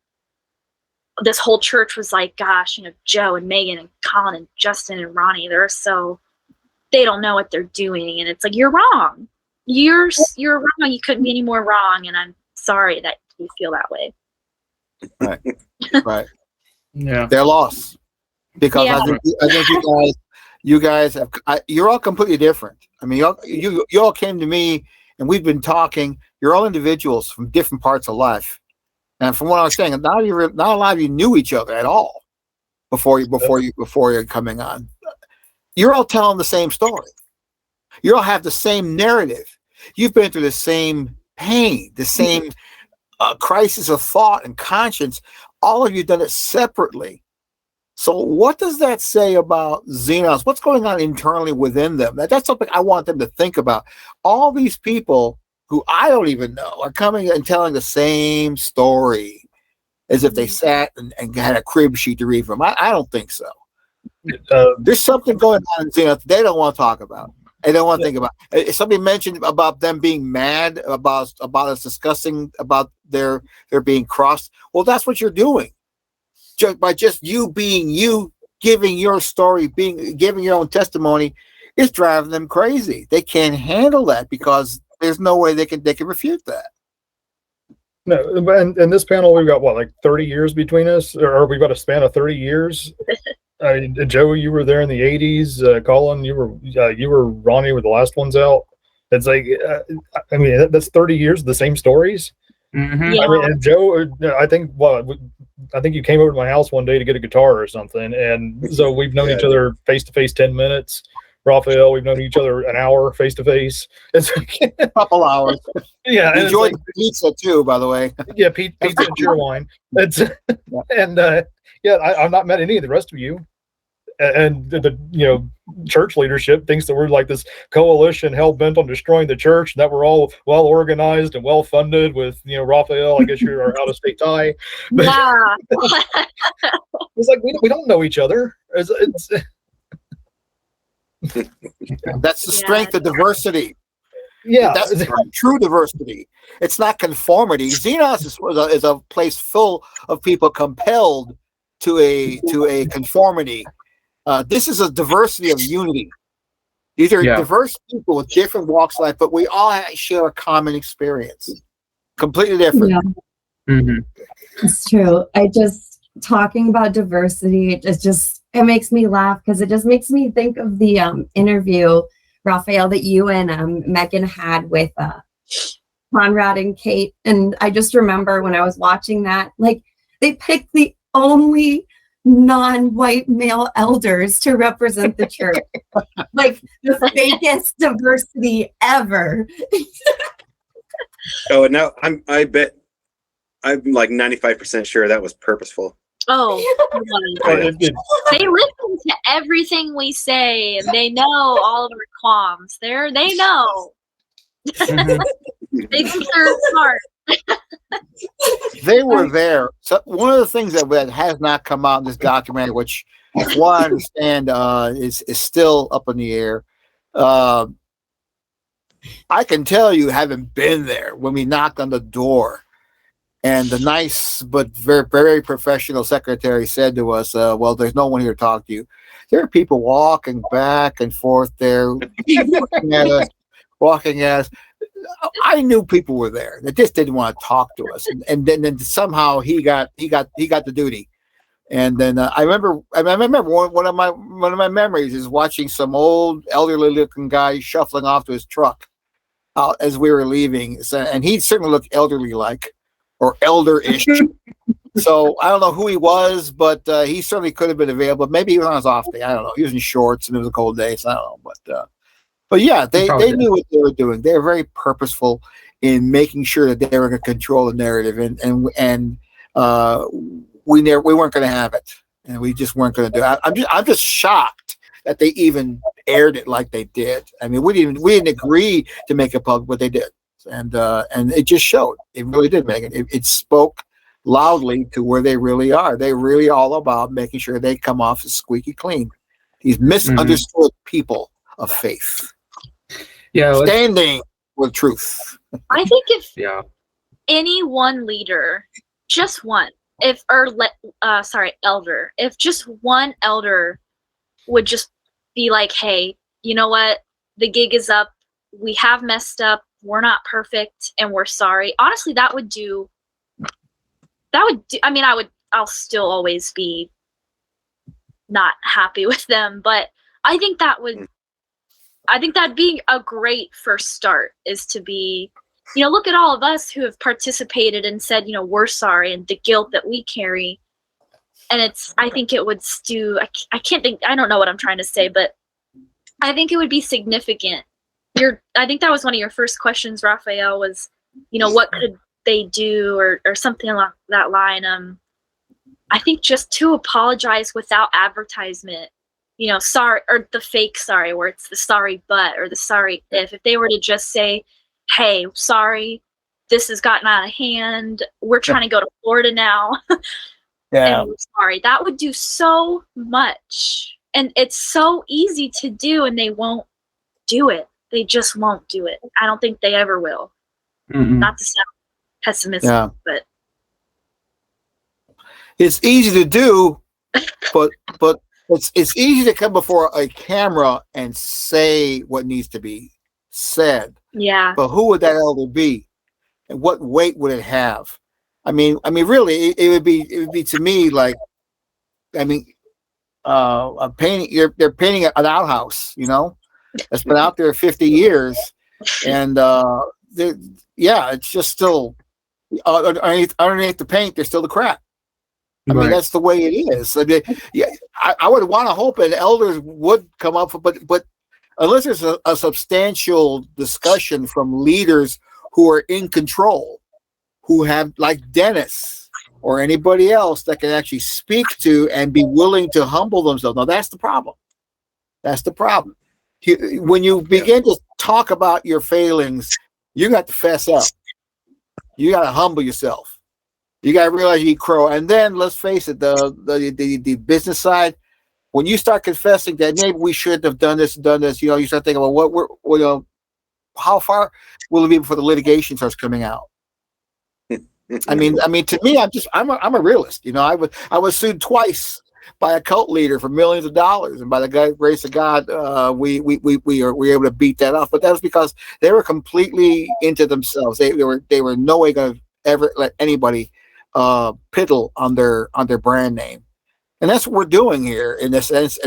this whole church was like, gosh, Joe and Megan and Colin and Justin and Ronnie, they don't know what they're doing. And it's like, you're wrong. You're wrong. You couldn't be any more wrong. And I'm sorry that you feel that way. Right. Right. Yeah. They're lost because Yeah. I think you guys have, you're all completely different. I mean, you all came to me and we've been talking. You're all individuals from different parts of life. And from what I was saying, not a lot of you knew each other at all before you're coming on. You're all telling the same story. You all have the same narrative. You've been through the same pain, the same crisis of thought and conscience. All of you done it separately. So what does that say about Xenos? What's going on internally within them? That's something I want them to think about. All these people who I don't even know are coming and telling the same story as if they sat and had a crib sheet to read from. I don't think so. There's something going on in Xenos they don't want to talk about. They don't want to think about. Somebody mentioned about them being mad about us discussing about their being crossed. Well, that's what you're doing. By just you being you, giving your story, giving your own testimony, is driving them crazy. They can't handle that because there's no way they can refute that. No, and in this panel we've got what, like 30 years between us, or we've got a span of 30 years. Joe, you were there in the 80s. Colin, you were Ronnie were the last ones out. It's like, I mean, that's 30 years of the same stories. Mm-hmm. Yeah. I mean, and Joe, I think you came over to my house one day to get a guitar or something, and so we've known each other face to face 10 minutes. Raphael, we've known each other an hour face to face. It's like A couple hours. Yeah, Enjoyed the pizza too, by the way. Yeah, pizza and cheer wine. It's and I've not met any of the rest of you, and the church leadership thinks that we're like this coalition hell bent on destroying the church, and that we're all well organized and well funded. With Raphael, I guess you're our out of state tie. But Yeah. it's like we don't know each other. It's That's the strength of diversity. yeah, That's true diversity. It's not conformity. Xenos is a place full of people compelled to a conformity. This is a diversity of unity. These are diverse people with different walks of life, but we all share a common experience. Completely different. Yeah. Mm-hmm. It's true. Talking about diversity, it makes me laugh because it just makes me think of the interview, Raphael, that you and Megan had with Conrad and Kate. And I just remember when I was watching that, like, they picked the only non-white male elders to represent the church. Like, the fakest diversity ever. Oh, and now I bet I'm like 95% sure that was purposeful. Oh, they listen to everything we say, and they know all of our qualms. They know. They think they're smart. They were there. So one of the things that has not come out in this documentary, which, from what I understand, is still up in the air. I can tell you, having been there when we knocked on the door, and the nice but very, very professional secretary said to us, well, there's no one here to talk to you. There are people walking back and forth there, walking at us. I knew people were there that just didn't want to talk to us. And then somehow he got the duty. And then I remember one of my memories is watching some old elderly looking guy shuffling off to his truck out as we were leaving. So, and he certainly looked elderly like. or elder-ish. So I don't know who he was, but he certainly could have been available. Maybe he was on his off day. I don't know. He was in shorts and it was a cold day, so I don't know. But yeah, they knew what they were doing. They were very purposeful in making sure that they were going to control the narrative, and we weren't going to have it, and we just weren't going to do it. I'm just shocked that they even aired it like they did. I mean, we didn't agree to make it public, but they did, and it just showed. It really did make it. It spoke loudly to where they really are. They really all about making sure they come off as squeaky clean. These misunderstood people of faith. Yeah, Standing with truth. I think if any one leader, just one, elder, if just one elder would just be like, hey, you know what? The gig is up. We have messed up. We're not perfect and we're sorry. Honestly, I'll still always be not happy with them, but I think that'd be a great first start, is to be, look at all of us who have participated and said, we're sorry, and the guilt that we carry. And I think it would I don't know what I'm trying to say, but I think it would be significant. I think that was one of your first questions, Raphael, was, what could they do or something along that line. I think just to apologize without advertisement, sorry, or the fake sorry, where it's the sorry but, or the sorry if they were to just say, hey, sorry, this has gotten out of hand, we're trying to go to Florida now. Yeah. And we're sorry, that would do so much. And it's so easy to do, and they won't do it. They just won't do it. I don't think they ever will. Mm-mm. Not to sound pessimistic, but it's easy to do, but it's easy to come before a camera and say what needs to be said. Yeah. But who would that elder be, and what weight would it have? I mean, really, it would be to me like, a painting. They're painting an outhouse, that's been out there 50 years, and it's just still underneath the paint. There's still the crap. I mean, that's the way it is. I mean, I would want to hope that elders would come up, but unless there's a substantial discussion from leaders who are in control, who have, like Dennis or anybody else that can actually speak to and be willing to humble themselves. Now, that's the problem. That's the problem. When you begin to talk about your failings, you got to fess up. You got to humble yourself. You got to realize you crow. And then let's face it, the business side, when you start confessing that maybe we shouldn't have done this, you start thinking, well, how far will it be before the litigation starts coming out? I mean, to me, I'm a realist. I was sued twice by a cult leader for millions of dollars, and by the grace of God, we were able to beat that off. But that was because they were completely into themselves. They were no way going to ever let anybody piddle on their brand name, and that's what we're doing here. In essence,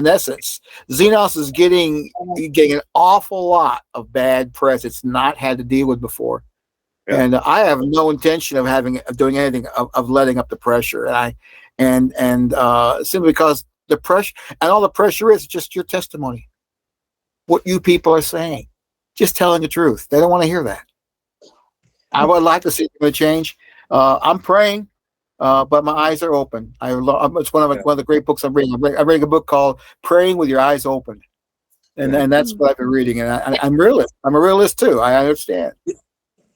Xenos is getting an awful lot of bad press it's not had to deal with before. Yeah. And I have no intention of doing anything of letting up the pressure. And simply because the pressure and all the pressure is just your testimony, what you people are saying, just telling the truth. They don't want to hear that. I would like to see a change. I'm praying, but my eyes are open. It's one of the great books I'm reading. I'm reading a book called "Praying with Your Eyes Open," and that's what I've been reading. And I'm a realist. I'm a realist too. I understand.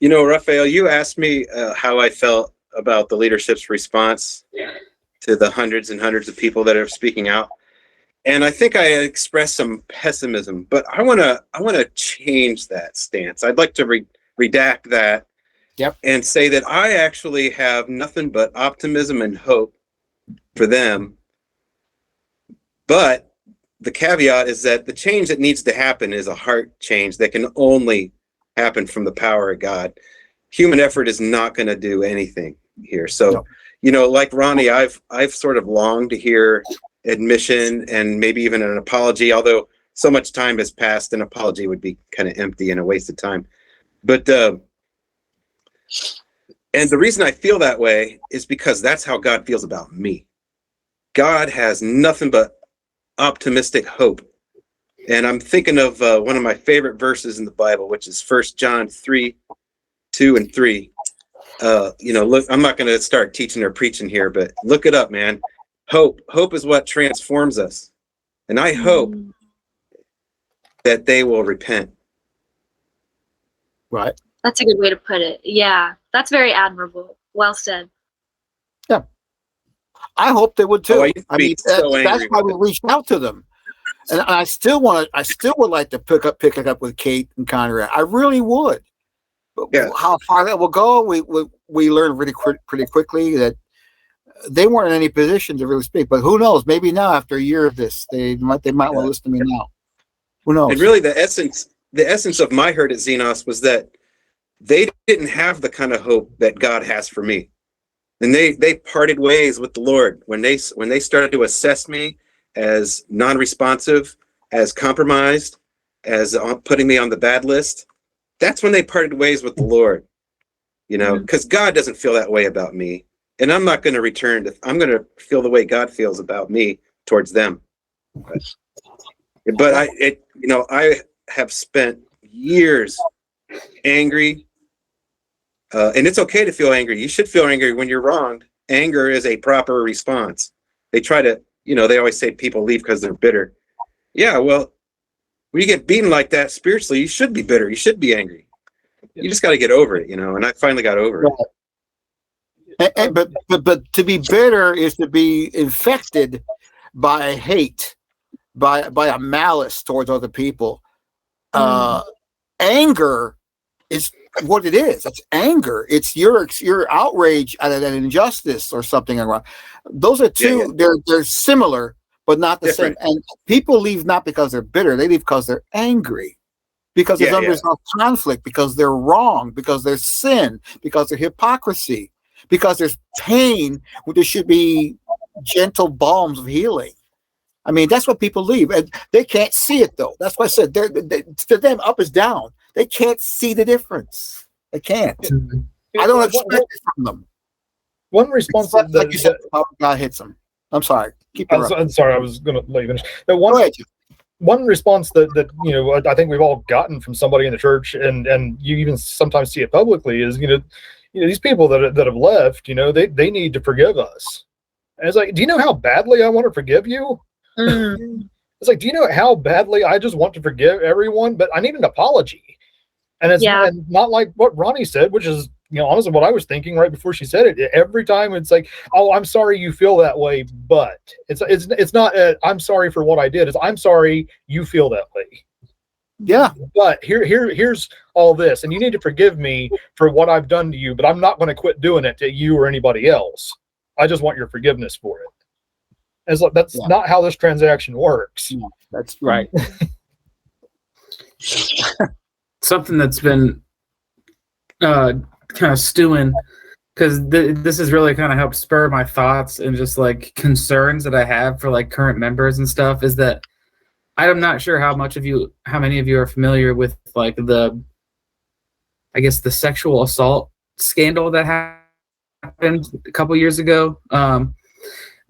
Raphael, you asked me how I felt about the leadership's response to the hundreds and hundreds of people that are speaking out. And I think I expressed some pessimism, but I want to change that stance. I'd like to redact that. Yep. And say that I actually have nothing but optimism and hope for them. But the caveat is that the change that needs to happen is a heart change that can only happen from the power of God. Human effort is not going to do anything here. So, like Ronnie, I've sort of longed to hear admission and maybe even an apology, although so much time has passed, an apology would be kind of empty and a waste of time. But And the reason I feel that way is because that's how God feels about me. God has nothing but optimistic hope. And I'm thinking of one of my favorite verses in the Bible, which is 1 John 3:2-3. Look, I'm not going to start teaching or preaching here, but look it up, man. Hope is what transforms us. And I hope that they will repent. Right. That's a good way to put it. Yeah, that's very admirable. Well said. Yeah. I hope they would too. Oh, I used to be so that's angry why with we reached out to them. And I still would like to pick it up with Kate and Conrad. I really would. But Yeah. how far that will go, we learned pretty quickly that they weren't in any position to really speak. But who knows? Maybe now, after a year of this, they might want to listen to me now. Who knows? And really, the essence of my hurt at Xenos was that they didn't have the kind of hope that God has for me. And they parted ways with the Lord when they started to assess me as non-responsive, as compromised, as putting me on the bad list. That's when they parted ways with the Lord, because God doesn't feel that way about me. And I'm not going to return I'm going to feel the way God feels about me towards them. But I have spent years angry. And it's okay to feel angry. You should feel angry when you're wronged. Anger is a proper response. They try to, they always say people leave because they're bitter. Yeah, well, when you get beaten like that spiritually, you should be bitter. You should be angry. You just got to get over it, and I finally got over it. But to be bitter is to be infected by hate, by a malice towards other people. Anger is what it is. It's anger. It's your outrage at an injustice or something wrong. Those are two. Yeah. They're similar, but not the different. Same. And people leave not because they're bitter. They leave because they're angry, because there's unresolved conflict, because they're wrong, because there's sin, because there's hypocrisy, because there's pain. There should be gentle balms of healing. I mean, that's what people leave, and they can't see it though. That's why I said to them, up is down. They can't see the difference. They can't. I don't expect it from them. One response like you said, how God hits them. I'm sorry. I'm sorry. I was going to let you finish. One response that I think we've all gotten from somebody in the church, and you even sometimes see it publicly, is these people that have left, they need to forgive us. And it's like, do you know how badly I want to forgive you? It's like, do you know how badly I just want to forgive everyone, but I need an apology. And it's not like what Ronnie said, which is, honestly what I was thinking right before she said it. Every time it's like, oh, I'm sorry you feel that way, but it's not I'm sorry for what I did. It's I'm sorry you feel that way. Yeah. But here's all this, and you need to forgive me for what I've done to you, but I'm not going to quit doing it to you or anybody else. I just want your forgiveness for it. It's like, that's not how this transaction works. Yeah, that's right. Something that's been kind of stewing, because this has really kind of helped spur my thoughts and just like concerns that I have for like current members and stuff, is that I'm not sure how many of you are familiar with like the sexual assault scandal that happened a couple years ago.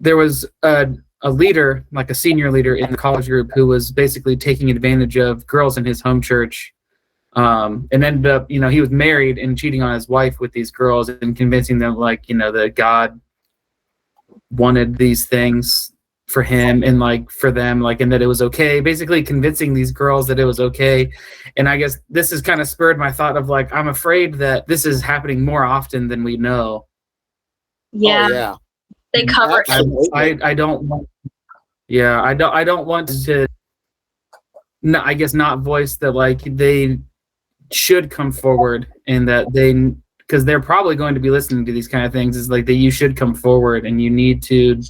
There was a leader, like a senior leader in the college group, who was basically taking advantage of girls in his home church, and ended up, he was married and cheating on his wife with these girls and convincing them that God wanted these things for him and for them, and that it was okay, basically convincing these girls that it was okay. And I guess this has kind of spurred my thought of I'm afraid that this is happening more often than we know. Yeah. Oh, yeah. They cover. I don't want. Yeah, I don't want to. No, I guess not voice that they should come forward, and that because they're probably going to be listening to these kind of things, is that you should come forward and you need to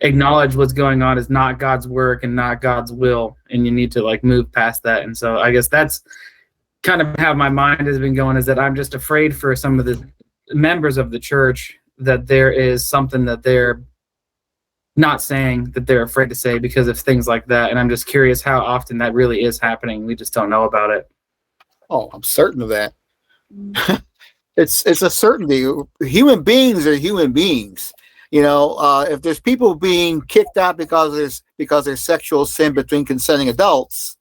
acknowledge what's going on is not God's work and not God's will, and you need to move past that. And so I guess that's kind of how my mind has been going, is that I'm just afraid for some of the members of the church that there is something that they're not saying that they're afraid to say because of things like that. And I'm just curious how often that really is happening. We just don't know about it. Oh, I'm certain of that. it's a certainty. Human beings are human beings. You know, if there's people being kicked out because there's sexual sin between consenting adults,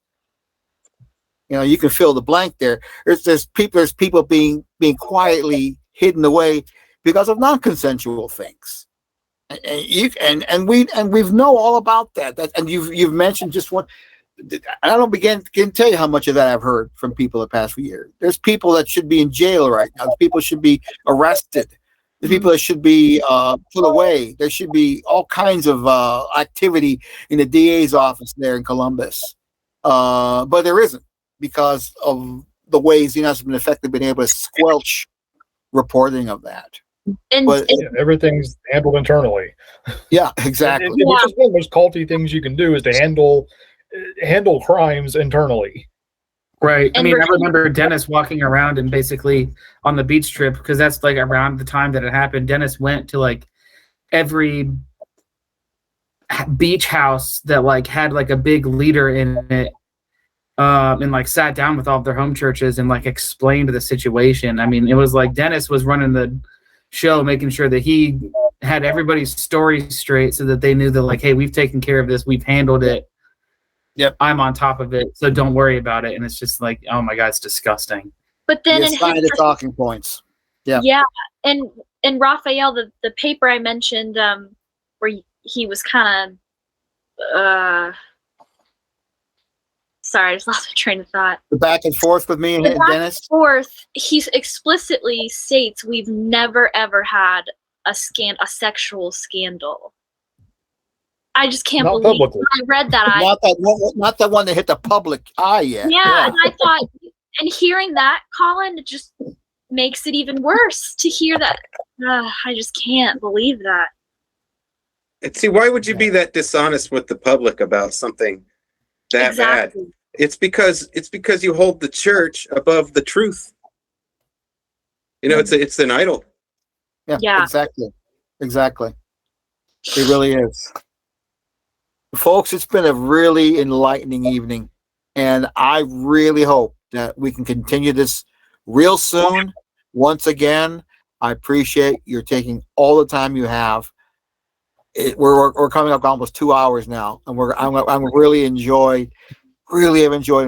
you know, you can fill the blank there. There's people being quietly hidden away because of non-consensual things. And we've know all about that. And you've mentioned just one. I don't can tell you how much of that I've heard from people the past few years. There's people that should be in jail right now. There's people should be arrested. There's people that should be put away. There should be all kinds of activity in the DA's office there in Columbus, but there isn't because of the ways Xenos has been effective, been able to squelch reporting of that. But everything's handled internally. Yeah, exactly. Which is one of the most culty things you can do is to handle crimes internally. Right. I mean, I remember Dennis walking around and basically on the beach trip, because that's like around the time that it happened. Dennis went to like every beach house that like had like a big leader in it, and like sat down with all of their home churches and like explained the situation. I mean, it was like Dennis was running the show, making sure that he had everybody's story straight so that they knew that like, hey, we've taken care of this, we've handled it. Yep, I'm on top of it, so don't worry about it. And it's just like, oh my God, it's disgusting. But then the talking points. Yeah. And Raphael, the paper I mentioned, where he was kind of sorry, I just lost my train of thought. The back and forth with me and Dennis. Forth, he explicitly states we've never ever had a sexual scandal. I just can't believe publicly. when I read that. Not that one that hit the public eye yet. Yeah, and I thought, and hearing that, Colin, it just makes it even worse to hear that. I just can't believe that. And see, why would you be that dishonest with the public about something that bad? It's because you hold the church above the truth. You know, it's an idol. Yeah. Exactly. It really is. Folks, it's been a really enlightening evening, and I really hope that we can continue this real soon. Once again, I appreciate your taking all the time you have. We're coming up almost 2 hours now, and I'm really have enjoyed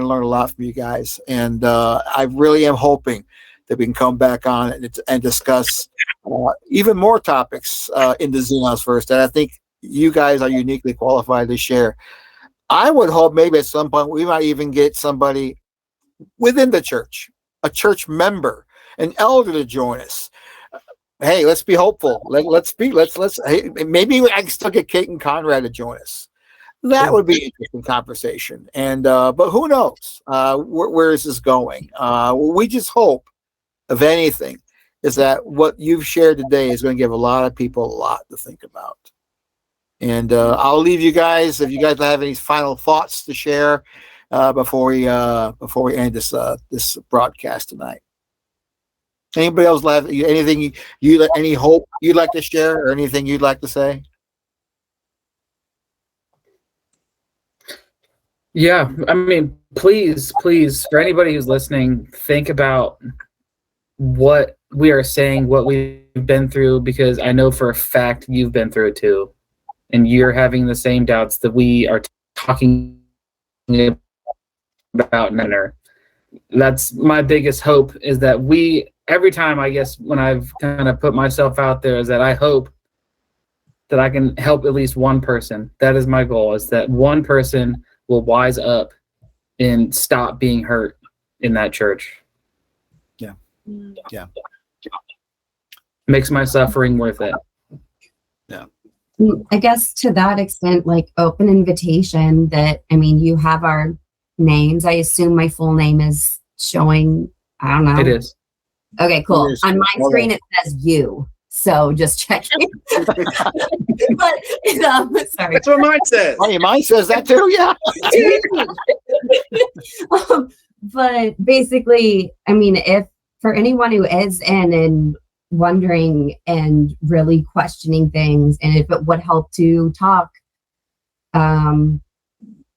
and learned a lot from you guys, and I really am hoping that we can come back on and discuss even more topics in the Xenosverse that I think you guys are uniquely qualified to share. I would hope maybe at some point we might even get somebody within the church, a church member, an elder to join us. Hey, let's be hopeful. Let's hey, maybe I can still get Kate and Conrad to join us. That would be an interesting conversation. And but who knows where is this going? We just hope, if anything, is that what you've shared today is going to give a lot of people a lot to think about. And I'll leave you guys, if you guys have any final thoughts to share before we end this broadcast tonight. Anybody else have anything any hope you'd like to share, or anything you'd like to say? Yeah, I mean, please, for anybody who's listening, think about what we are saying, what we've been through, because I know for a fact you've been through it too. And you're having the same doubts that we are talking about. That's my biggest hope, is that every time, I guess, when I've kind of put myself out there, is that I hope that I can help at least one person. That is my goal, is that one person will wise up and stop being hurt in that church. Yeah. Makes my suffering worth it. Yeah. I guess to that extent, like open invitation that, I mean, you have our names. I assume my full name is showing. I don't know. It is. Okay, cool. On my screen, it says you. So just checking. But, sorry. That's what mine says. Oh, mine says that too, yeah. But basically, I mean, if for anyone who is in and wondering and really questioning things, and if it would help to talk,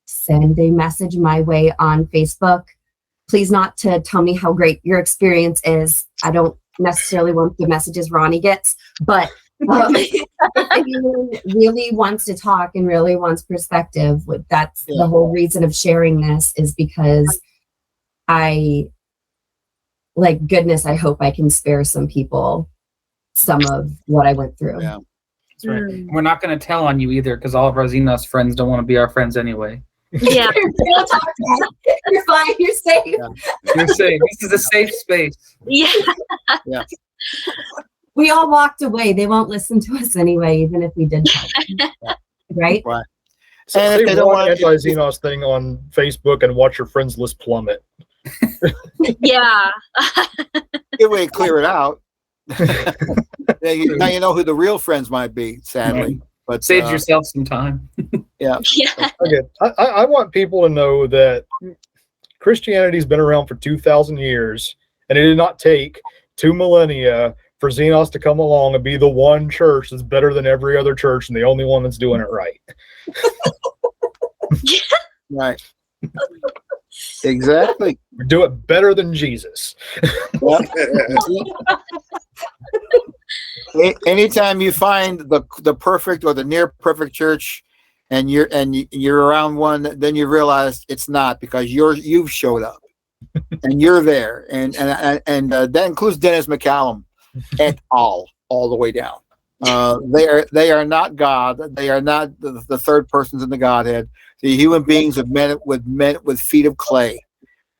send a message my way on Facebook. Please not to tell me how great your experience is. I don't necessarily want the messages Ronnie gets, but if anyone really wants to talk and really wants perspective, that's the whole reason of sharing this, is because I hope I can spare some people some of what I went through. Yeah. That's right. We're not going to tell on you either, because all of our Xenos friends don't want to be our friends anyway. Yeah. You're fine. You're safe. Yeah. You're safe. This is a safe space. Yeah. Yeah. We all walked away. They won't listen to us anyway, even if we did tell them. Right? Right. So And if say they don't one want to- anti-Xenos thing on Facebook and watch your friends list plummet. Yeah. Good way to clear it out. Now you know who the real friends might be, sadly. But Save yourself some time. Yeah. Okay, I want people to know that Christianity's been around for 2,000 years, and it did not take 2 millennia for Xenos to come along and be the one church that's better than every other church and the only one that's doing it right. right. Exactly. We do it better than Jesus. Anytime you find the perfect or the near perfect church, and you're around one, then you realize it's not, because you've showed up, and you're there, and that includes Dennis McCallum et al. All the way down. They are not God. They are not the third persons in the Godhead. The human beings have met with feet of clay,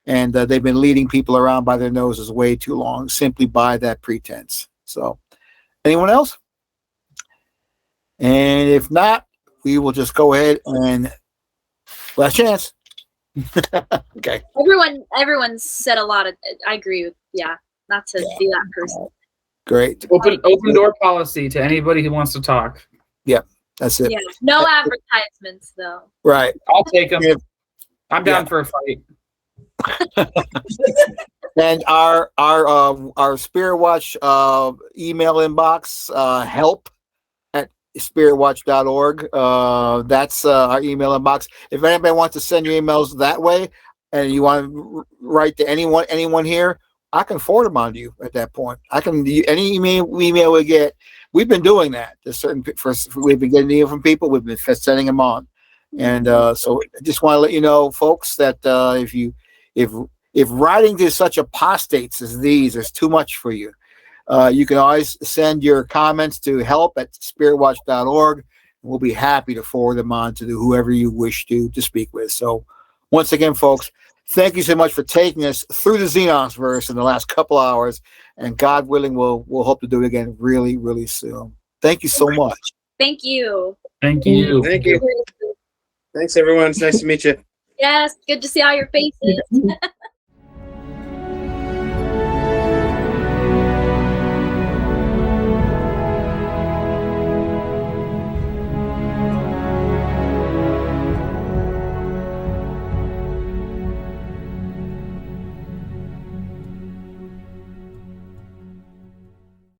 and they've been leading people around by their noses way too long, simply by that pretense. So, anyone else? And if not, we will just go ahead and last chance. Okay. Everyone said a lot of. I agree with. Yeah, not to be that person. Great. Open door policy to anybody who wants to talk. That's it. Yeah. No advertisements though. Right. I'll take them. Yeah. I'm down for a fight. And our Spirit Watch email inbox, help@spiritwatch.org. That's our email inbox. If anybody wants to send your emails that way, and you want to write to anyone here, I can forward them on to you at that point. I can any email we get. We've been doing that. We've been getting email from people. We've been sending them on, and so I just want to let you know, folks, that if writing to such apostates as these is too much for you, you can always send your comments to help@spiritwatch.org. We'll be happy to forward them on to whoever you wish to speak with. So, once again, folks, thank you so much for taking us through the Xenosverse in the last couple hours, and God willing, we'll hope to do it again really, really soon. Thank you so much. Thank you. Thank you. Thank you. Thanks, everyone. It's nice to meet you. Yes, good to see all your faces.